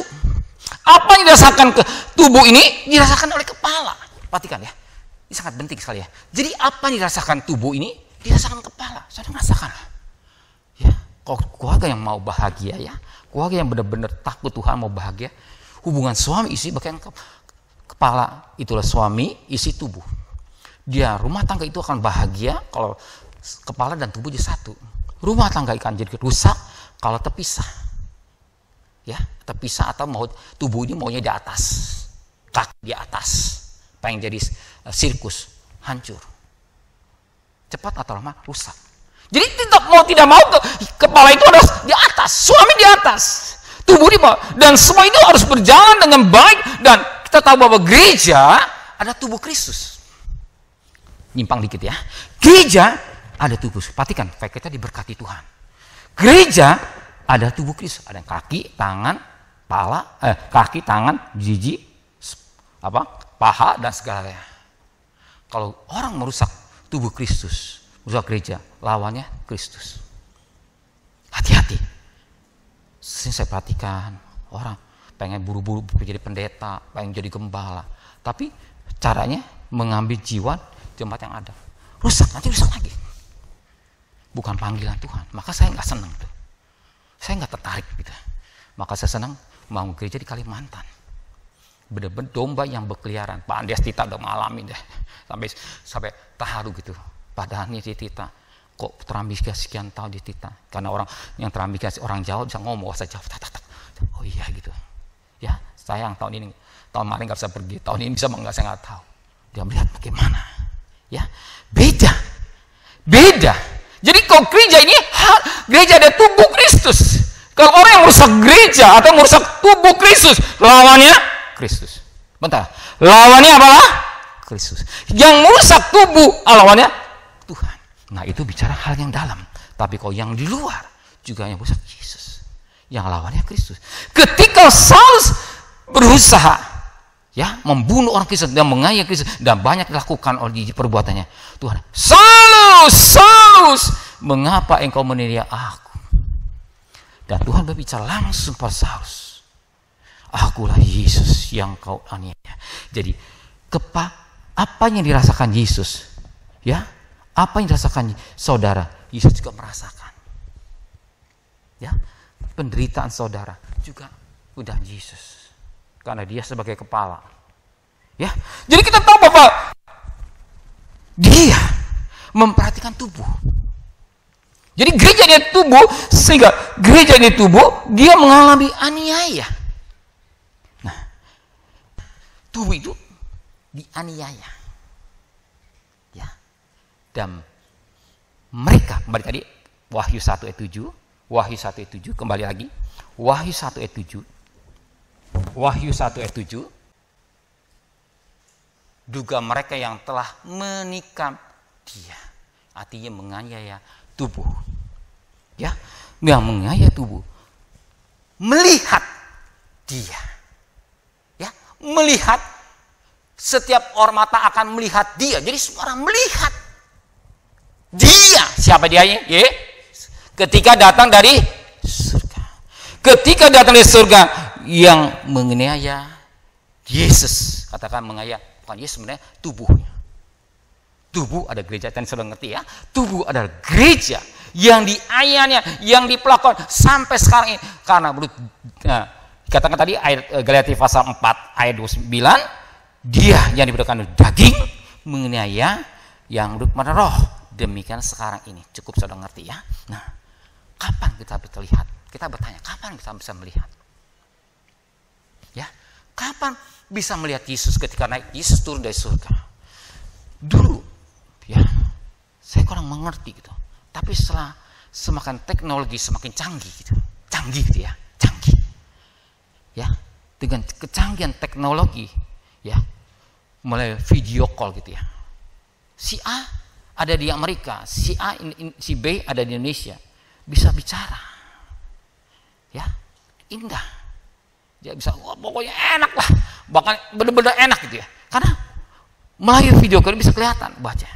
Apa yang dirasakan ke tubuh ini dirasakan oleh kepala. Perhatikan ya, ini sangat penting sekali ya. Jadi apa yang dirasakan tubuh ini dirasakan kepala. Saudara merasakan ya. Kalau keluarga yang mau bahagia ya, keluarga yang benar-benar takut Tuhan mau bahagia, hubungan suami istri bagian kepala itulah suami isi tubuh. Dia rumah tangga itu akan bahagia kalau kepala dan tubuh jadi satu. Rumah tangga akan jadi rusak kalau terpisah. Ya, terpisah atau mau tubuh ini maunya di atas, kaki di atas, pengen jadi sirkus, hancur, cepat atau lama rusak. Jadi tidak mau kepala itu harus di atas, suami di atas, tubuh di bawah, dan semua itu harus berjalan dengan baik. Dan kita tahu bahwa gereja ada tubuh Kristus. Nyimpang dikit ya, gereja ada tubuh. Perhatikan, kita diberkati Tuhan. Gereja ada tubuh Kristus, ada kaki, tangan, kaki, tangan, jiji, paha dan segalanya. Kalau orang merusak tubuh Kristus, merusak gereja, lawannya Kristus. Hati-hati. Saya perhatikan orang pengen buru-buru jadi pendeta, pengen jadi gembala, tapi caranya mengambil jiwa jemaat yang ada, rusak, nanti rusak lagi. Bukan panggilan Tuhan, maka saya nggak senang tuh. saya nggak tertarik gitu. Maka saya senang mau gereja di Kalimantan. Bener-bener domba yang berkeliaran. Pak Andes Tita udah ngalamin deh. Sampai terharu gitu. Padahal nih di Tita, kok terambikan sekian tahun di Tita. Karena orang yang terambikan orang Jawa bisa ngomong bahasa Jawa. Oh iya gitu. Ya sayang tahun ini, tahun kemarin nggak bisa pergi. Tahun ini bisa nggak, saya nggak tahu. Dia melihat bagaimana. Ya beda. Jadi kalau gereja ini, gereja ada tubuh Kristus. Kalau orang yang merusak gereja atau merusak tubuh Kristus, lawannya Kristus. Bentar, lawannya apalah? Kristus. Yang merusak tubuh, lawannya Tuhan. Nah itu bicara hal yang dalam. Tapi kalau yang di luar juga yang merusak Yesus, yang lawannya Kristus. Ketika Saulus berusaha ya membunuh orang Kristen dan menganiaya Kristen dan banyak dilakukan oleh perbuatannya, Tuhan, Saulus, mengapa engkau menganiaya aku? Dan Tuhan berbicara langsung pada Saulus, akulah Yesus yang kau aniaya. Jadi apa yang dirasakan Yesus, ya, apa yang dirasakan saudara, Yesus juga merasakan. Ya, penderitaan saudara juga udah Yesus, karena dia sebagai kepala. Ya, jadi kita tahu bahwa dia memperhatikan tubuh. Jadi gereja dia tubuh, sehingga gereja dia tubuh, dia mengalami aniaya. Nah, tubuh itu dianiaya. Ya. Dan mereka, kembali tadi, Wahyu 1 ayat 7, Wahyu 1 ayat 7, kembali lagi, Wahyu 1 ayat 7, Wahyu 1 ayat 7, duga mereka yang telah menikam dia, artinya menganiaya tubuh, ya, yang menganiaya tubuh, melihat dia, ya, melihat, setiap orang mata akan melihat dia, jadi semua orang melihat dia. Siapa dia? Ya, ketika datang dari surga, ketika datang dari surga, yang menganiaya Yesus, katakan menganiaya, bukan Yesus, sebenarnya tubuhnya. Tubuh ada gereja, dan sudah ngerti ya, tubuh adalah gereja yang dianiaya, yang diperlakukan sampai sekarang ini. Karena menurut katakan tadi ayat Galatia pasal 4 ayat 29, dia yang diberikan daging menganiaya yang menurut mana roh. Demikian sekarang ini, cukup sudah ngerti ya. Nah, kapan kita bisa lihat? Kita bertanya, kapan kita bisa melihat? Ya, kapan bisa melihat Yesus ketika naik Yesus turun dari surga? Dulu ya, saya kurang mengerti gitu. Tapi setelah semakin teknologi semakin canggih gitu. Canggih gitu ya, canggih. Ya, dengan kecanggihan teknologi ya, mulai video call gitu ya. Si A ada di Amerika, si si B ada di Indonesia, bisa bicara. Ya, indah. Dia bisa, wah, pokoknya enak lah, bahkan benar-benar enak gitu ya. Karena melalui video call bisa kelihatan baca.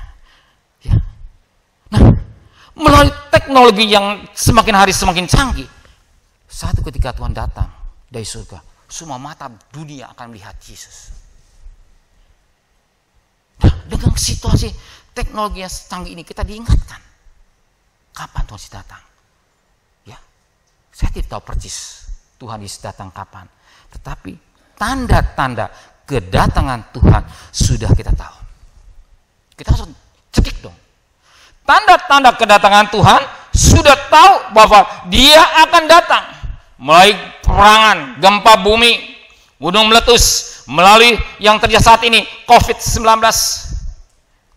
Ya. Nah, melalui teknologi yang semakin hari semakin canggih, satu ketika Tuhan datang dari surga, semua mata dunia akan melihat Yesus. Nah, dengan situasi teknologi yang canggih ini kita diingatkan, kapan Tuhan Yesus datang? Ya, saya tidak tahu persis Tuhan Yesus datang kapan, tetapi tanda-tanda kedatangan Tuhan sudah kita tahu. Kita harus cedik dong. Tanda-tanda kedatangan Tuhan sudah tahu bahwa Dia akan datang melalui peperangan, gempa bumi, gunung meletus, melalui yang terjadi saat ini COVID-19.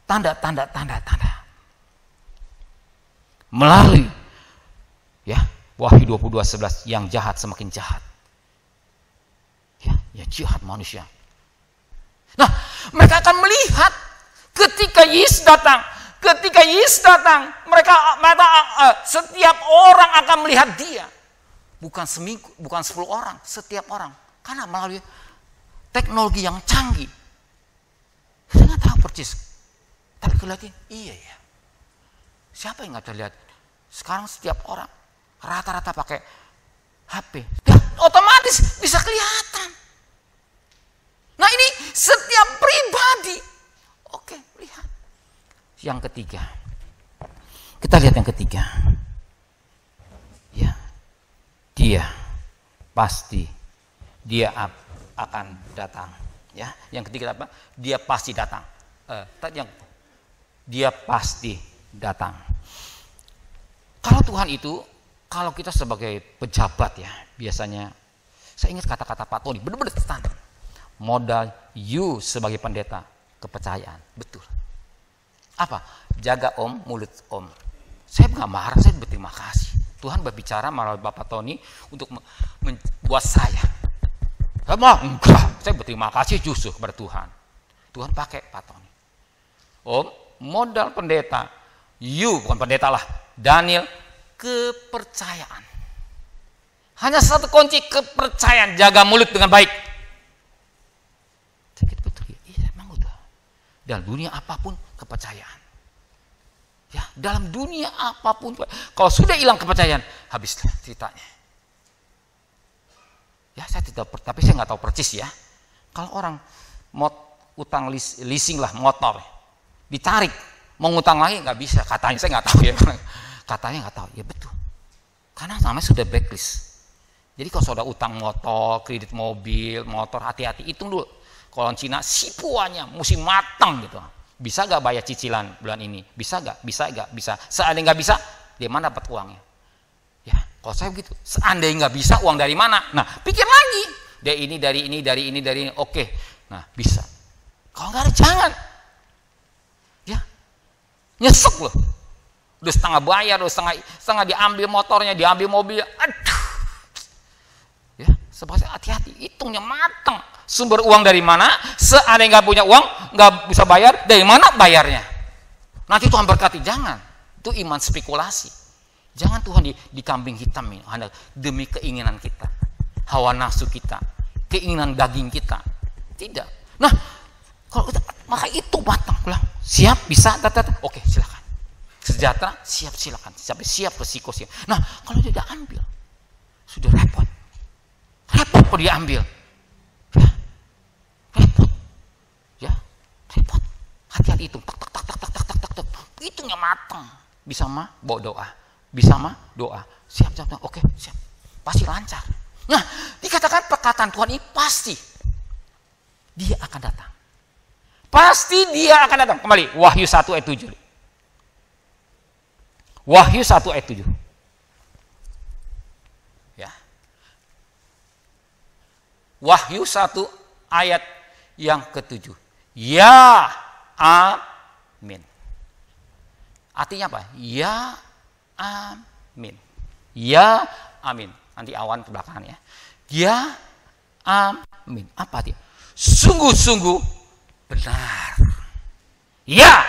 Tanda. Melalui ya, Wahyu 22:11, yang jahat semakin jahat. Ya jahat manusia. Nah, mereka akan melihat ketika Yesus datang. Ketika Yesus datang, mereka setiap orang akan melihat Dia. Bukan seminggu, bukan 10 orang, setiap orang. Karena melalui teknologi yang canggih. Saya nggak tahu persis. Tapi kelihatan, iya ya. Siapa yang nggak terlihat? Sekarang setiap orang rata-rata pakai HP. Ya, otomatis bisa kelihatan. Nah, ini setiap pribadi. Oke, lihat. Yang ketiga. Kita lihat yang ketiga. Ya. dia pasti dia akan datang. Ya, yang ketiga apa? Dia pasti datang. Dia pasti datang. Kalau Tuhan itu, kalau kita sebagai pejabat ya, biasanya saya ingat kata-kata Pak Tony, benar-benar standar. Modal you sebagai pendeta, kepercayaan, betul. Apa? Jaga om, mulut om. Saya nggak marah, saya berterima kasih. Tuhan berbicara melalui Bapak Tony untuk membuat saya. Enggak, saya berterima kasih justru kepada Tuhan. Tuhan pakai Pak Tony. Om, modal pendeta, you bukan pendeta lah, Daniel, kepercayaan. Hanya satu kunci, kepercayaan, jaga mulut dengan baik. Sakit betul ya, iya memang udah. Dalam dunia apapun kepercayaan. Ya, dalam dunia apapun, kalau sudah hilang kepercayaan, habislah ceritanya. Ya, saya tidak, tapi saya nggak tahu persis ya. Kalau orang mau utang leasing lah motor, ditarik, mau ngutang lagi nggak bisa, katanya, saya nggak tahu ya. Katanya nggak tahu, ya betul. Karena namanya sudah blacklist. Jadi kalau sudah utang motor, kredit mobil, motor, hati-hati, hitung dulu. Kalau Cina sipuannya mesti matang gitu. Bisa nggak bayar cicilan bulan ini? Bisa nggak? Bisa nggak? Bisa. Seandainya nggak bisa, dari mana dapat uangnya? Ya, kalau saya begitu, seandainya nggak bisa, uang dari mana? Nah, pikir lagi. Dari ini. Oke, nah bisa. Kalau nggak ada, jangan. Ya, nyesek loh. Udah setengah bayar, udah setengah diambil motornya, diambil mobil. Aduh. Ya, sebagai hati-hati, hitungnya matang. Sumber uang dari mana? Seandainya nggak punya uang, nggak bisa bayar, dari mana bayarnya? Nanti Tuhan berkati, jangan. Itu iman spekulasi. Jangan Tuhan dikambing hitam ini, hanya demi keinginan kita, hawa nafsu kita, keinginan daging kita. Tidak. Nah, kalau kita, maka itu matang. Siap, bisa, oke, silakan. Sejahtera, siap, silakan. Sampai siap resiko, siap. Nah, kalau dia tidak ambil, sudah repot. Repot kalau dia ambil. Ya, repot. Ya, repot. Hati-hati itu. Tak. Hitungnya matang. Bisa mah, bawa doa. Bisa mah doa, siap, oke, siap, pasti lancar. Nah, dikatakan perkataan Tuhan ini pasti dia akan datang. Pasti dia akan datang. Kembali, Wahyu 1 ayat 7. Wahyu 1 ayat 7. Ya. Wahyu 1 ayat yang ke-7. Ya, amin. Artinya apa? Ya, amin. Ya, amin. Nanti awan ke belakang ya. Ya, amin. Apa dia? Sungguh-sungguh benar. Ya,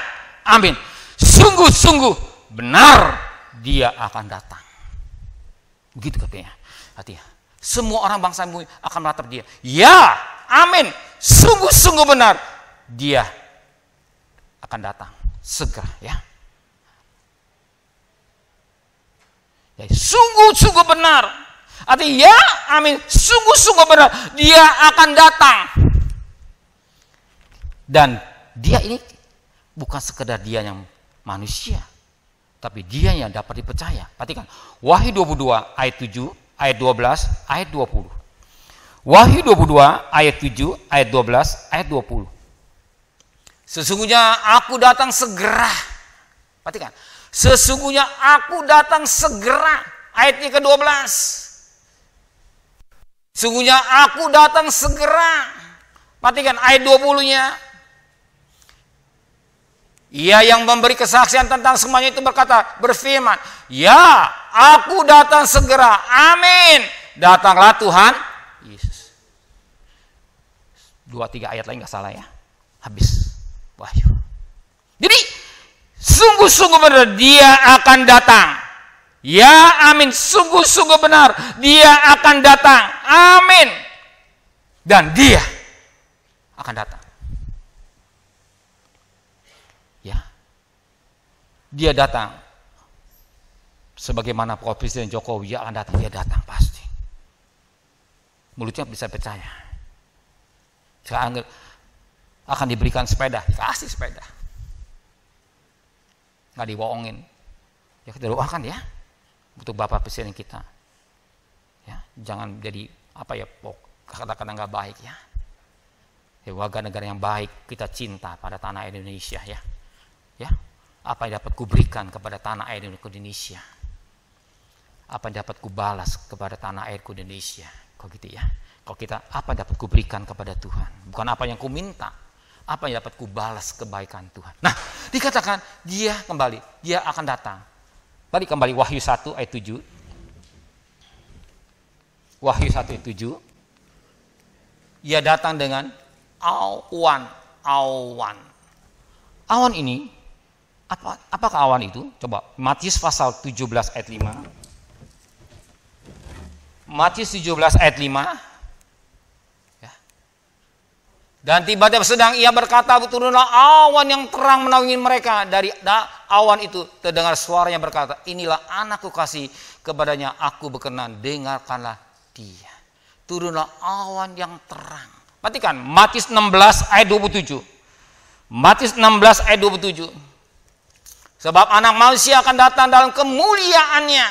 amin. Sungguh-sungguh benar dia akan datang. Begitu katanya. Hati ya. Semua orang bangsa bumi akan menatap dia. Ya, amin. Sungguh-sungguh benar dia akan datang. Segera ya. Ya, sungguh-sungguh benar. Artinya ya, amin. Sungguh-sungguh benar. Dia akan datang. Dan dia ini bukan sekedar dia yang manusia, tapi dia yang dapat dipercaya. Perhatikan. Wahyu 22 ayat 7, ayat 12, ayat 20. Wahyu 22 ayat 7, ayat 12, ayat 20. Sesungguhnya aku datang segera. Perhatikan. Sesungguhnya aku datang segera. Ayatnya ke-12. Sesungguhnya aku datang segera. Perhatikan ayat 20-nya. Ia yang memberi kesaksian tentang semuanya itu berfirman, ya, aku datang segera. Amin. Datanglah Tuhan Yesus. 2-3 ayat lain nggak salah ya. Habis Wahyu. Jadi sungguh-sungguh benar dia akan datang. Ya, amin. Sungguh-sungguh benar dia akan datang. Amin. Dan dia akan datang. Ya. Dia datang. Sebagaimana Presiden Jokowi akan datang, dia datang pasti. Mulutnya bisa percaya. Sekarang akan diberikan sepeda, kasih sepeda. Nggak dibohongin. Ya kita doakan ya untuk Bapak Presiden kita. Ya, jangan jadi kata-kata nggak baik ya. Warga negara yang baik, kita cinta pada tanah air Indonesia ya. Ya, apa yang dapat kuberikan kepada tanah air Indonesia? Apa yang dapat kubalas kepada tanah airku Indonesia? Kok gitu ya? Kalau kita, apa yang dapat kuberikan kepada Tuhan? Bukan apa yang kuminta, apa yang dapat kubalas kebaikan Tuhan. Nah, dikatakan dia akan datang. Balik kembali Wahyu 1 ayat 7. Wahyu 1 ayat 7. Ia datang dengan awan. Awan ini, apakah awan itu? Coba Matius pasal 17 ayat 5. Matius 17 ayat 5 ya. Dan tiba-tiba sedang ia berkata, turunlah awan yang terang menaungi mereka. Dari awan itu terdengar suara yang berkata, inilah anakku kasih, kepadanya aku berkenan, dengarkanlah dia. Turunlah awan yang terang. Perhatikan Matius 16 ayat 27. Matius 16 ayat 27. Sebab anak manusia akan datang dalam kemuliaannya,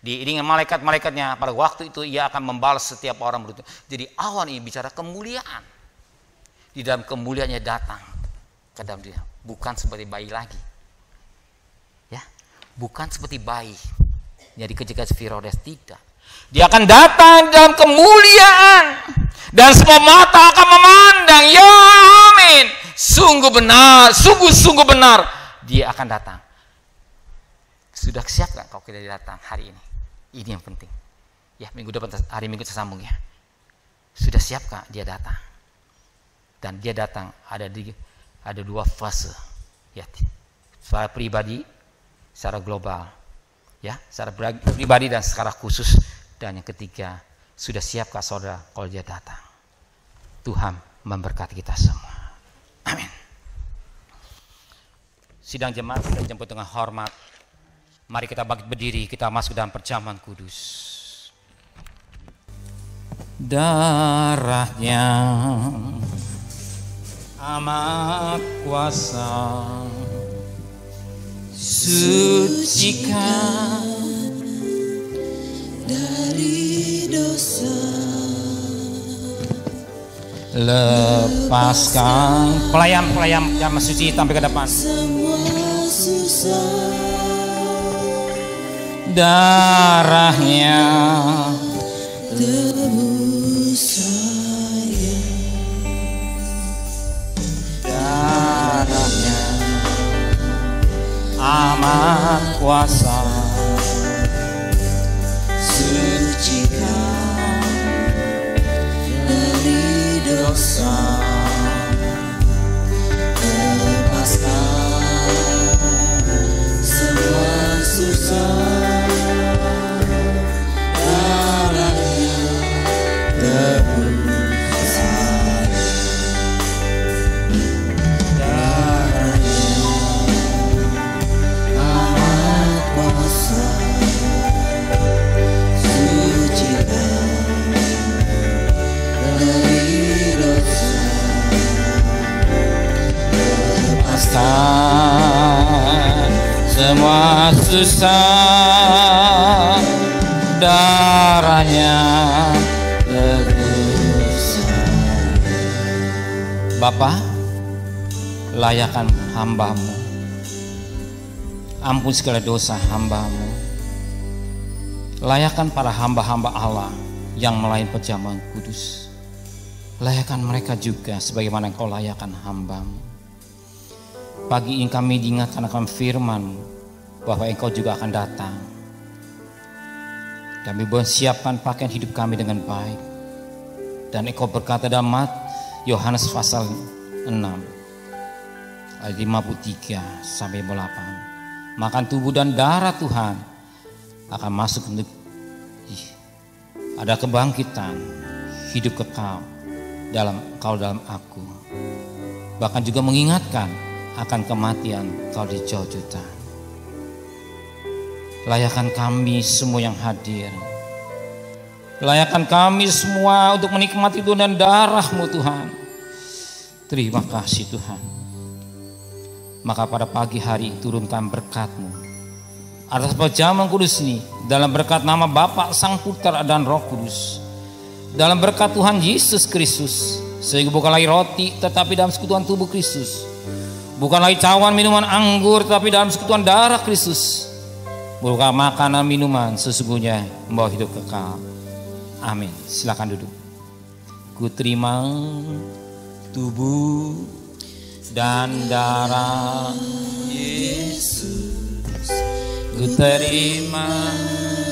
diiringi malaikat-malaikatnya. Pada waktu itu ia akan membalas setiap orang beruntung. Jadi awan ini bicara kemuliaan. Di dalam kemuliaannya datang ke dalam dia. Bukan seperti bayi lagi. Ya, bukan seperti bayi. Jadi ketika Herodes, tidak. Dia akan datang dalam kemuliaan. Dan semua mata akan memandang. Ya amin. Sungguh benar. Sungguh benar. Dia akan datang. Sudah siap gak kalau kita datang hari ini? Ini yang penting. Ya, minggu depan, hari Minggu tersambung ya. Sudah siap gak dia datang? Dan dia datang ada dua fase. Ya, secara pribadi, secara global. Ya, secara pribadi dan secara khusus. Dan yang ketiga, sudah siap gak saudara kalau dia datang? Tuhan memberkati kita semua. Amin. Sidang jemaat kita jemput dengan hormat. Mari kita bangkit berdiri, kita masuk dalam perjamuan kudus. Darahnya amat kuasa, sucikan dari dosa, lepaskan pelayan yang suci tampil ke depan. Semua susah. Darahnya tebus saya, darahnya amat kuasa, sucikan dari dosa, lepaskan semua susah. Semua susah, darahnya tebus. Bapa, layakkan hamba-Mu, ampun segala dosa hamba-Mu, layakkan para hamba-hamba Allah yang melayani perjamuan kudus, layakkan mereka juga sebagaimana Engkau layakkan hamba-Mu. Pagi ini kami diingatkan akan firman-Mu bahwa Engkau juga akan datang. Kami bersiapkan pakaian hidup kami dengan baik. Dan Engkau berkata dalam Yohanes pasal 6 ayat 53 sampai 8, makan tubuh dan darah Tuhan akan masuk untuk ada kebangkitan, hidup kekal dalam Engkau dalam aku. Bahkan juga mengingatkan akan kematian Kau di jauh juta. Layakkan kami semua yang hadir, layakkan kami semua untuk menikmati tubuh dan darah-Mu Tuhan. Terima kasih Tuhan. Maka pada pagi hari turunkan berkat-Mu, atas perjamuan kudus ini, dalam berkat nama Bapa, Sang Putra dan Roh Kudus, dalam berkat Tuhan Yesus Kristus, sehingga bukan lagi roti tetapi dalam sekutuan tubuh Kristus, bukan lagi cawan minuman anggur tetapi dalam sekutuan darah Kristus, bukan makanan minuman sesungguhnya membawa hidup kekal. Amin. Silakan duduk. Ku terima tubuh dan darah Yesus, ku terima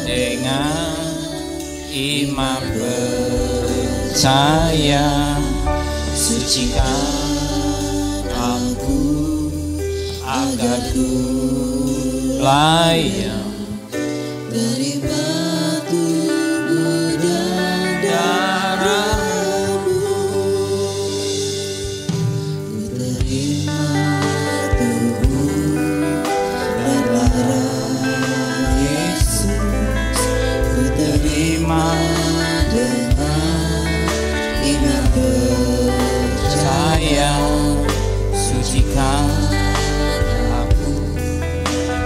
dengan iman percaya, sucikan aku agar ku layak terima tubuh dan darah-Mu. Ku terima tubuh dan darah Yesus, ku terima dengan iman percaya, sucikan aku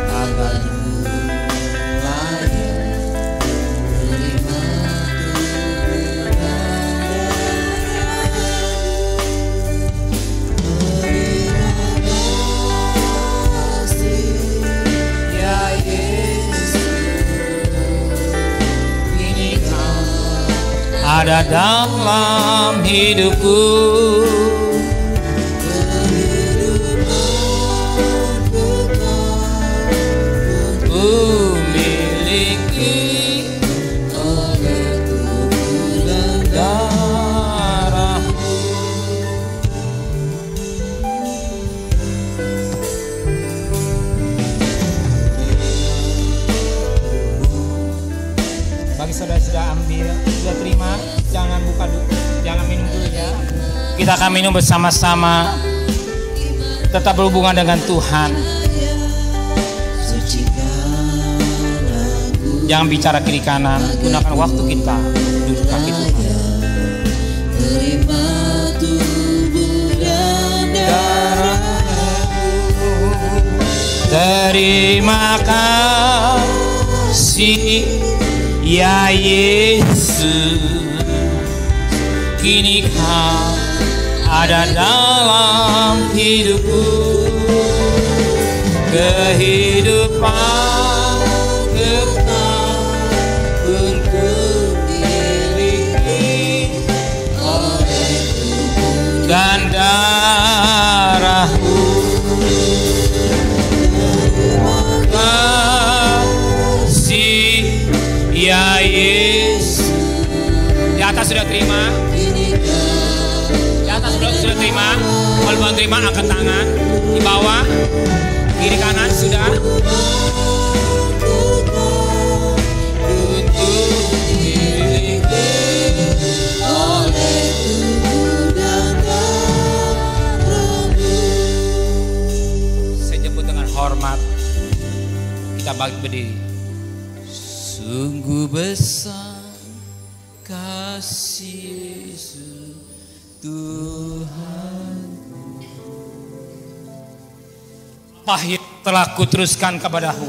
agar ku layak terima tubuh dan darah-Mu. Terima kasih ya Yesus, kini Kau ada dalam hidupku. Bagi saudara sudah ambil, sudah terima, jangan buka dulu, jangan minum dulu ya. Kita akan minum bersama-sama, tetap berhubungan dengan Tuhan. Jangan bicara kiri kanan, gunakan waktu kita duduk kaki Tuhan. Terima tubuh dan darah-Mu, terima kasih ya Yesus, kini Kau ada dalam hidupku. Kehidupan kekal pun ku miliki oleh tubuh dan darah-Mu. Kasih ya Yesus. Di atas sudah terima, di atas sudah terima. Kalau belum terima angkat tangan. Di bawah kiri kanan sudah. Saya jemput dengan hormat. Kita bangkit berdiri. Sungguh besar kasih Yesus Tuhan, apa yang telah kuteruskan kepadamu,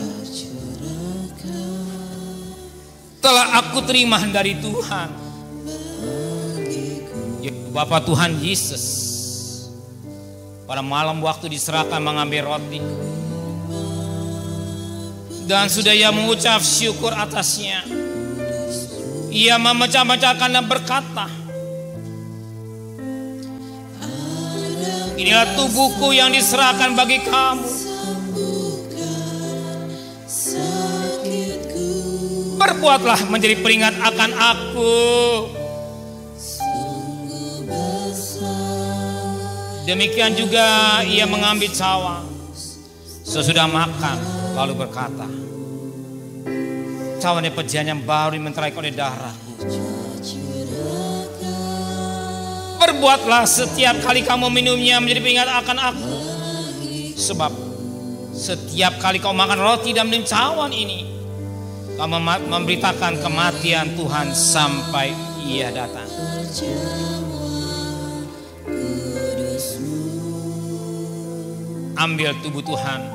telah aku terima dari Tuhan, yaitu Bapa Tuhan Yesus. Pada malam waktu diserahkan mengambil roti, dan sudah ia mengucap syukur atasnya, ia memecah-mecahkan dan berkata, inilah tubuhku yang diserahkan bagi kamu. Berbuatlah menjadi peringat akan aku. Demikian juga ia mengambil cawan sesudah makan, lalu berkata, cawan ini perjanjian yang baru dimeterai oleh darahku. Berbuatlah setiap kali kamu minumnya menjadi peringat akan aku. Sebab setiap kali kau makan roti dan minum cawan ini, kamu memberitakan kematian Tuhan sampai ia datang. Ambil tubuh Tuhan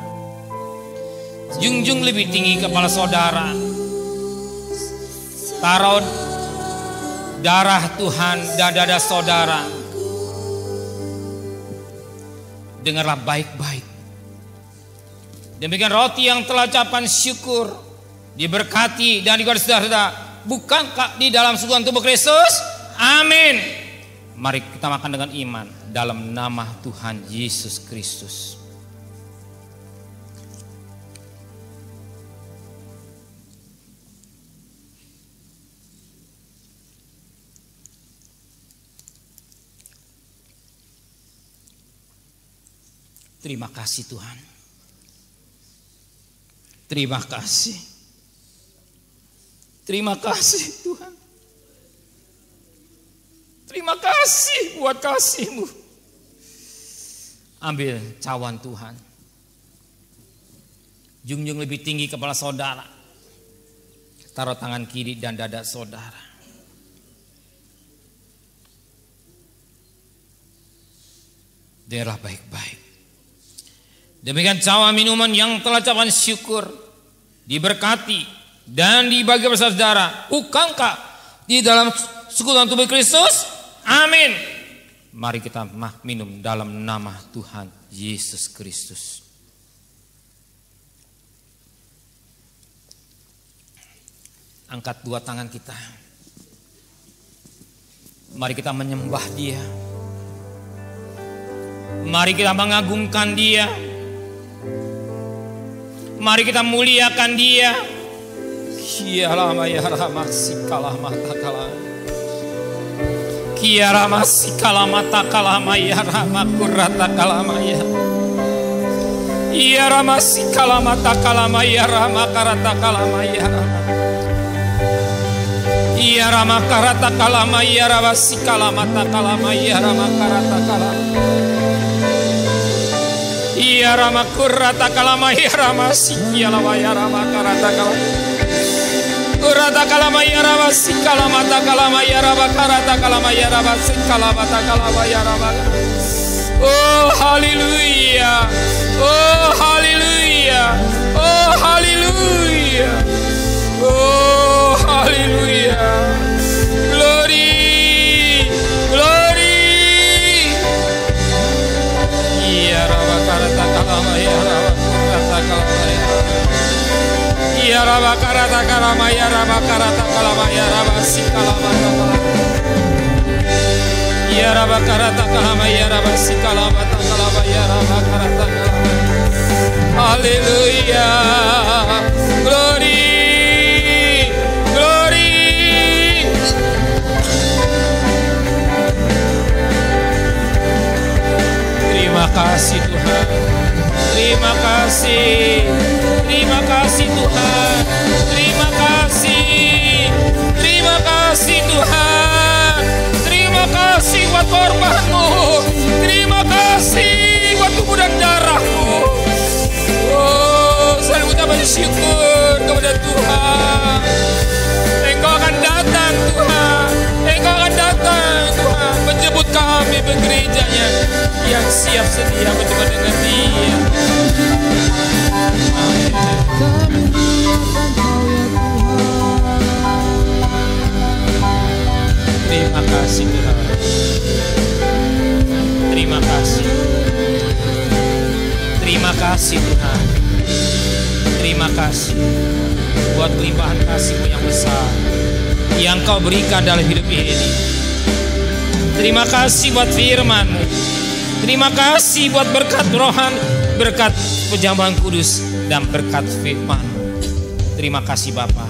Junjung lebih tinggi kepala saudara. Taruh darah Tuhan dan dada saudara. Dengarlah baik-baik. Demikian roti yang telah ucapan syukur diberkati dan digunakan saudara. Bukankah di dalam suguhan tubuh Kristus? Amin. Mari kita makan dengan iman dalam nama Tuhan Yesus Kristus. Terima kasih Tuhan. Terima kasih. Terima kasih Tuhan. Terima kasih buat kasih-Mu. Ambil cawan Tuhan. Junjung lebih tinggi kepala saudara. Taruh tangan kiri dan dada saudara. Dengarlah baik-baik. Demikian cawan minuman yang telah ucapan syukur diberkati dan dibagi bersama saudara. Bukankah di dalam sekutuan tubuh Kristus? Amin. Mari kita minum dalam nama Tuhan Yesus Kristus. Angkat dua tangan kita. Mari kita menyembah Dia. Mari kita mengagungkan Dia. Mari kita muliakan Dia. Kialah maya ramasi kalah mata kalah. Kiara masih kalah mata kalah maya ramakurata kalah maya. Iya ramasi kalah mata kalah maya ramakarata kalah maya. Iya ramakarata kalah maya ramasi kalah mata kalah maya ramakarata kalah. Iya ramakurata kalah maya ramasi kialah maya ramakarata kalah. Urata kalamaya rabasi kalamata kalamaya rabakarata kalamaya rabasi kalamata kalamaya rabaka. Oh haleluya. Oh haleluya. Oh haleluya. Oh haleluya. Glory. Glory. Iya rabakarata kalamaya rabakarata kalamaya. Ya rabakarata kalamaya rabakarata kalamaya rabasi kalamata kalamaya. Ya rabakarata kalamaya rabasi kalamata kalamaya rabakarata kalamaya. Haleluya. Glory. Glory. Terima kasih Tuhan. Terima kasih. Terima kasih Tuhan. Terima kasih. Terima kasih Tuhan. Terima kasih buat korban-Mu. Terima kasih buat tubuh dan darah-Mu. Oh, saya ucapkan syukur kepada Tuhan. Engkau akan datang Tuhan. Engkau akan datang Tuhan, menjemput kami bergerejanya yang siap sedia berjumpa dengan Dia. Terima kasih Tuhan. Terima kasih. Terima kasih Tuhan. Terima kasih buat limpahan kasih-Mu yang besar yang Kau berikan dalam hidup ini. Terima kasih buat firman-Mu. Terima kasih buat berkat rohani, berkat penjamuan kudus dan berkat firman. Terima kasih Bapa.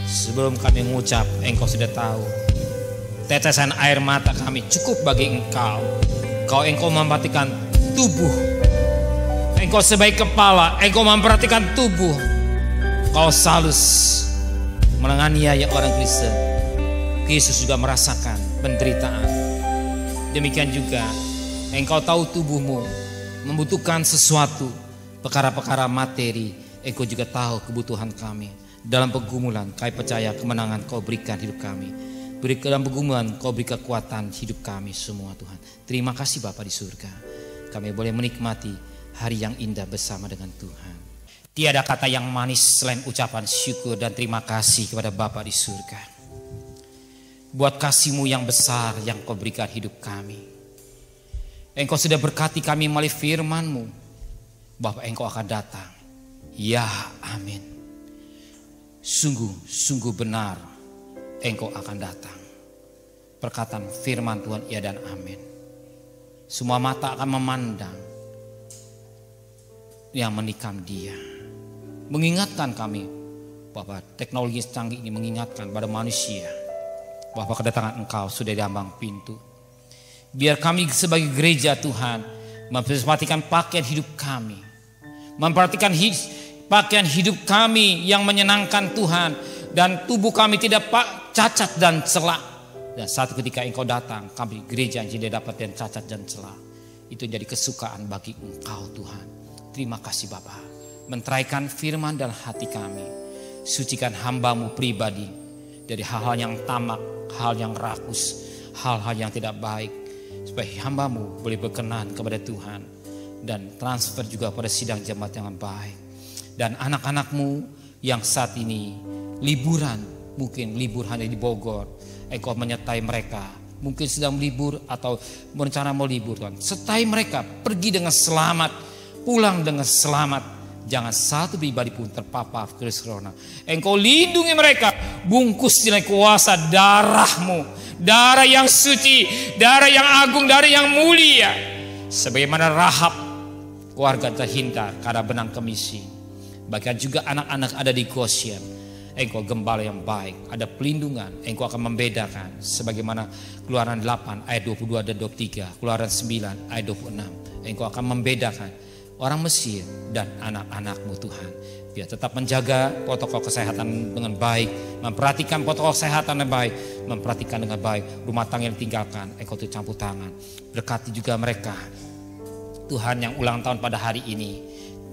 Sebelum kami mengucap, Engkau sudah tahu tetesan air mata kami cukup bagi Engkau. Engkau memperhatikan tubuh. Engkau sebagai kepala, Engkau memperhatikan tubuh. Kau selalu menganiaya orang Kristen. Yesus juga merasakan penderitaan. Demikian juga Engkau tahu tubuhmu membutuhkan sesuatu, perkara-perkara materi. Engkau juga tahu kebutuhan kami. Dalam pergumulan kami percaya kemenangan Kau berikan hidup kami. Dalam pergumulan Kau beri kekuatan hidup kami semua Tuhan. Terima kasih Bapa di surga. Kami boleh menikmati hari yang indah bersama dengan Tuhan. Tiada kata yang manis selain ucapan syukur dan terima kasih kepada Bapa di surga. Buat kasih-Mu yang besar yang Kau berikan hidup kami. Engkau sudah berkati kami melalui firman-Mu bahwa Engkau akan datang. Ya, amin. Sungguh benar Engkau akan datang. Perkataan firman Tuhan ya dan amin. Semua mata akan memandang yang menikam Dia. Mengingatkan kami bahwa teknologi canggih ini mengingatkan pada manusia bahwa kedatangan Engkau sudah di ambang pintu. Biar kami sebagai gereja Tuhan memperhatikan pakaian hidup kami, memperhatikan pakaian hidup kami yang menyenangkan Tuhan, dan tubuh kami tidak cacat dan celak. Dan satu ketika Engkau datang, kami gereja yang tidak dapat dan cacat dan celak. Itu jadi kesukaan bagi Engkau Tuhan. Terima kasih Bapa. Menteraikan firman dalam hati kami. Sucikan hamba-Mu pribadi dari hal-hal yang tamak, hal yang rakus, hal-hal yang tidak baik. Supaya hamba-Mu boleh berkenan kepada Tuhan. Dan transfer juga pada sidang jemaat yang baik. Dan anak-anak-Mu yang saat ini liburan, mungkin libur hanya di Bogor. Engkau menyertai mereka. Mungkin sedang libur atau berencana mau libur Tuhan. Sertai mereka pergi dengan selamat, pulang dengan selamat. Jangan satu pribadi pun terpapar virus corona. Engkau lindungi mereka, bungkus dengan kuasa darah-Mu, darah yang suci, darah yang agung, darah yang mulia. Sebagaimana Rahab, keluarga terhindar karena benang kemisi. Bahkan juga anak-anak ada di Goshen. Engkau gembala yang baik, ada pelindungan. Engkau akan membedakan sebagaimana Keluaran 8 ayat 22 dan 23, Keluaran 9 ayat 26. Engkau akan membedakan orang Mesir dan anak-anak-Mu Tuhan. Biar tetap menjaga protokol kesehatan dengan baik, memperhatikan protokol kesehatan dengan baik, memperhatikan dengan baik rumah tangga yang ditinggalkan. Engkau tuh campur tangan. Berkati juga mereka Tuhan yang ulang tahun pada hari ini.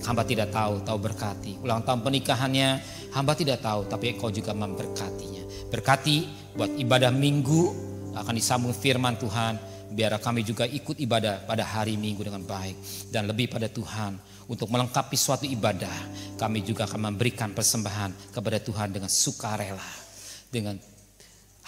Hamba tidak tahu berkati. Ulang tahun pernikahannya hamba tidak tahu, tapi Engkau juga memberkatinya. Berkati buat ibadah minggu akan disambung firman Tuhan. Biar kami juga ikut ibadah pada hari Minggu dengan baik. Dan lebih pada Tuhan, untuk melengkapi suatu ibadah, kami juga akan memberikan persembahan kepada Tuhan dengan sukarela, dengan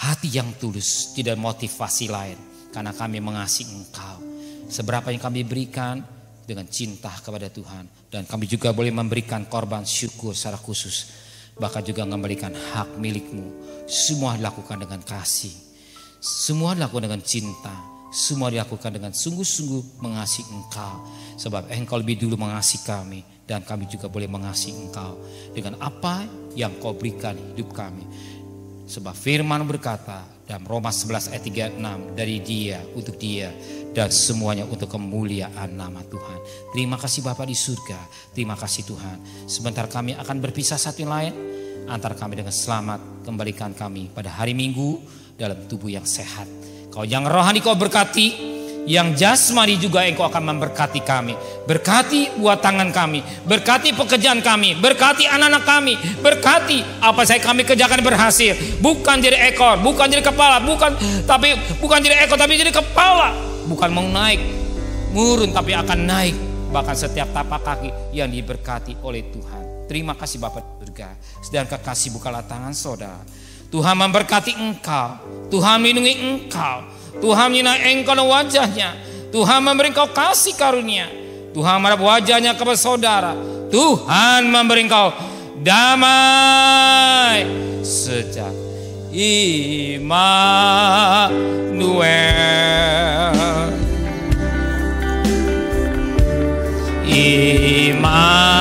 hati yang tulus, tidak motivasi lain. Karena kami mengasihi Engkau. Seberapa yang kami berikan dengan cinta kepada Tuhan. Dan kami juga boleh memberikan korban syukur secara khusus. Bahkan juga mengembalikan hak milik-Mu. Semua dilakukan dengan kasih. Semua dilakukan dengan cinta. Semua dilakukan dengan sungguh-sungguh mengasihi Engkau. Sebab Engkau lebih dulu mengasihi kami. Dan kami juga boleh mengasihi Engkau. Dengan apa yang Kau berikan hidup kami. Sebab firman berkata dalam Roma 11 ayat 36. Dari Dia, untuk Dia, dan semuanya untuk kemuliaan nama Tuhan. Terima kasih Bapa di surga. Terima kasih Tuhan. Sebentar kami akan berpisah satu lain. Antar kami dengan selamat. Kembalikan kami pada hari Minggu dalam tubuh yang sehat. Kau yang rohani Kau berkati, yang jasmani juga Engkau akan memberkati kami. Berkati buat tangan kami, berkati pekerjaan kami, berkati anak-anak kami, berkati apa saya kami kerjakan berhasil. Bukan jadi ekor, bukan jadi kepala, bukan jadi ekor tapi jadi kepala. Bukan mau naik, murun tapi akan naik. Bahkan setiap tapak kaki yang diberkati oleh Tuhan. Terima kasih Bapa surga. Sedang kekasih bukalah tangan saudara. Tuhan memberkati engkau. Tuhan melindungi engkau. Tuhan menyinai engkau dan wajahnya. Tuhan memberi engkau kasih karunia. Tuhan menghadap wajahnya kepada saudara. Tuhan memberi engkau damai sejak Immanuel. Immanuel.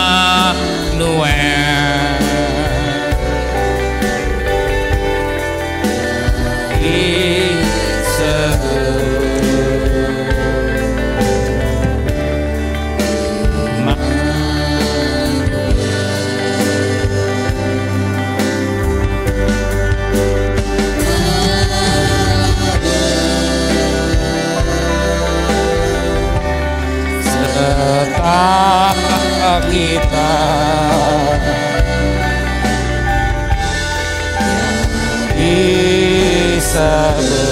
Kita disebut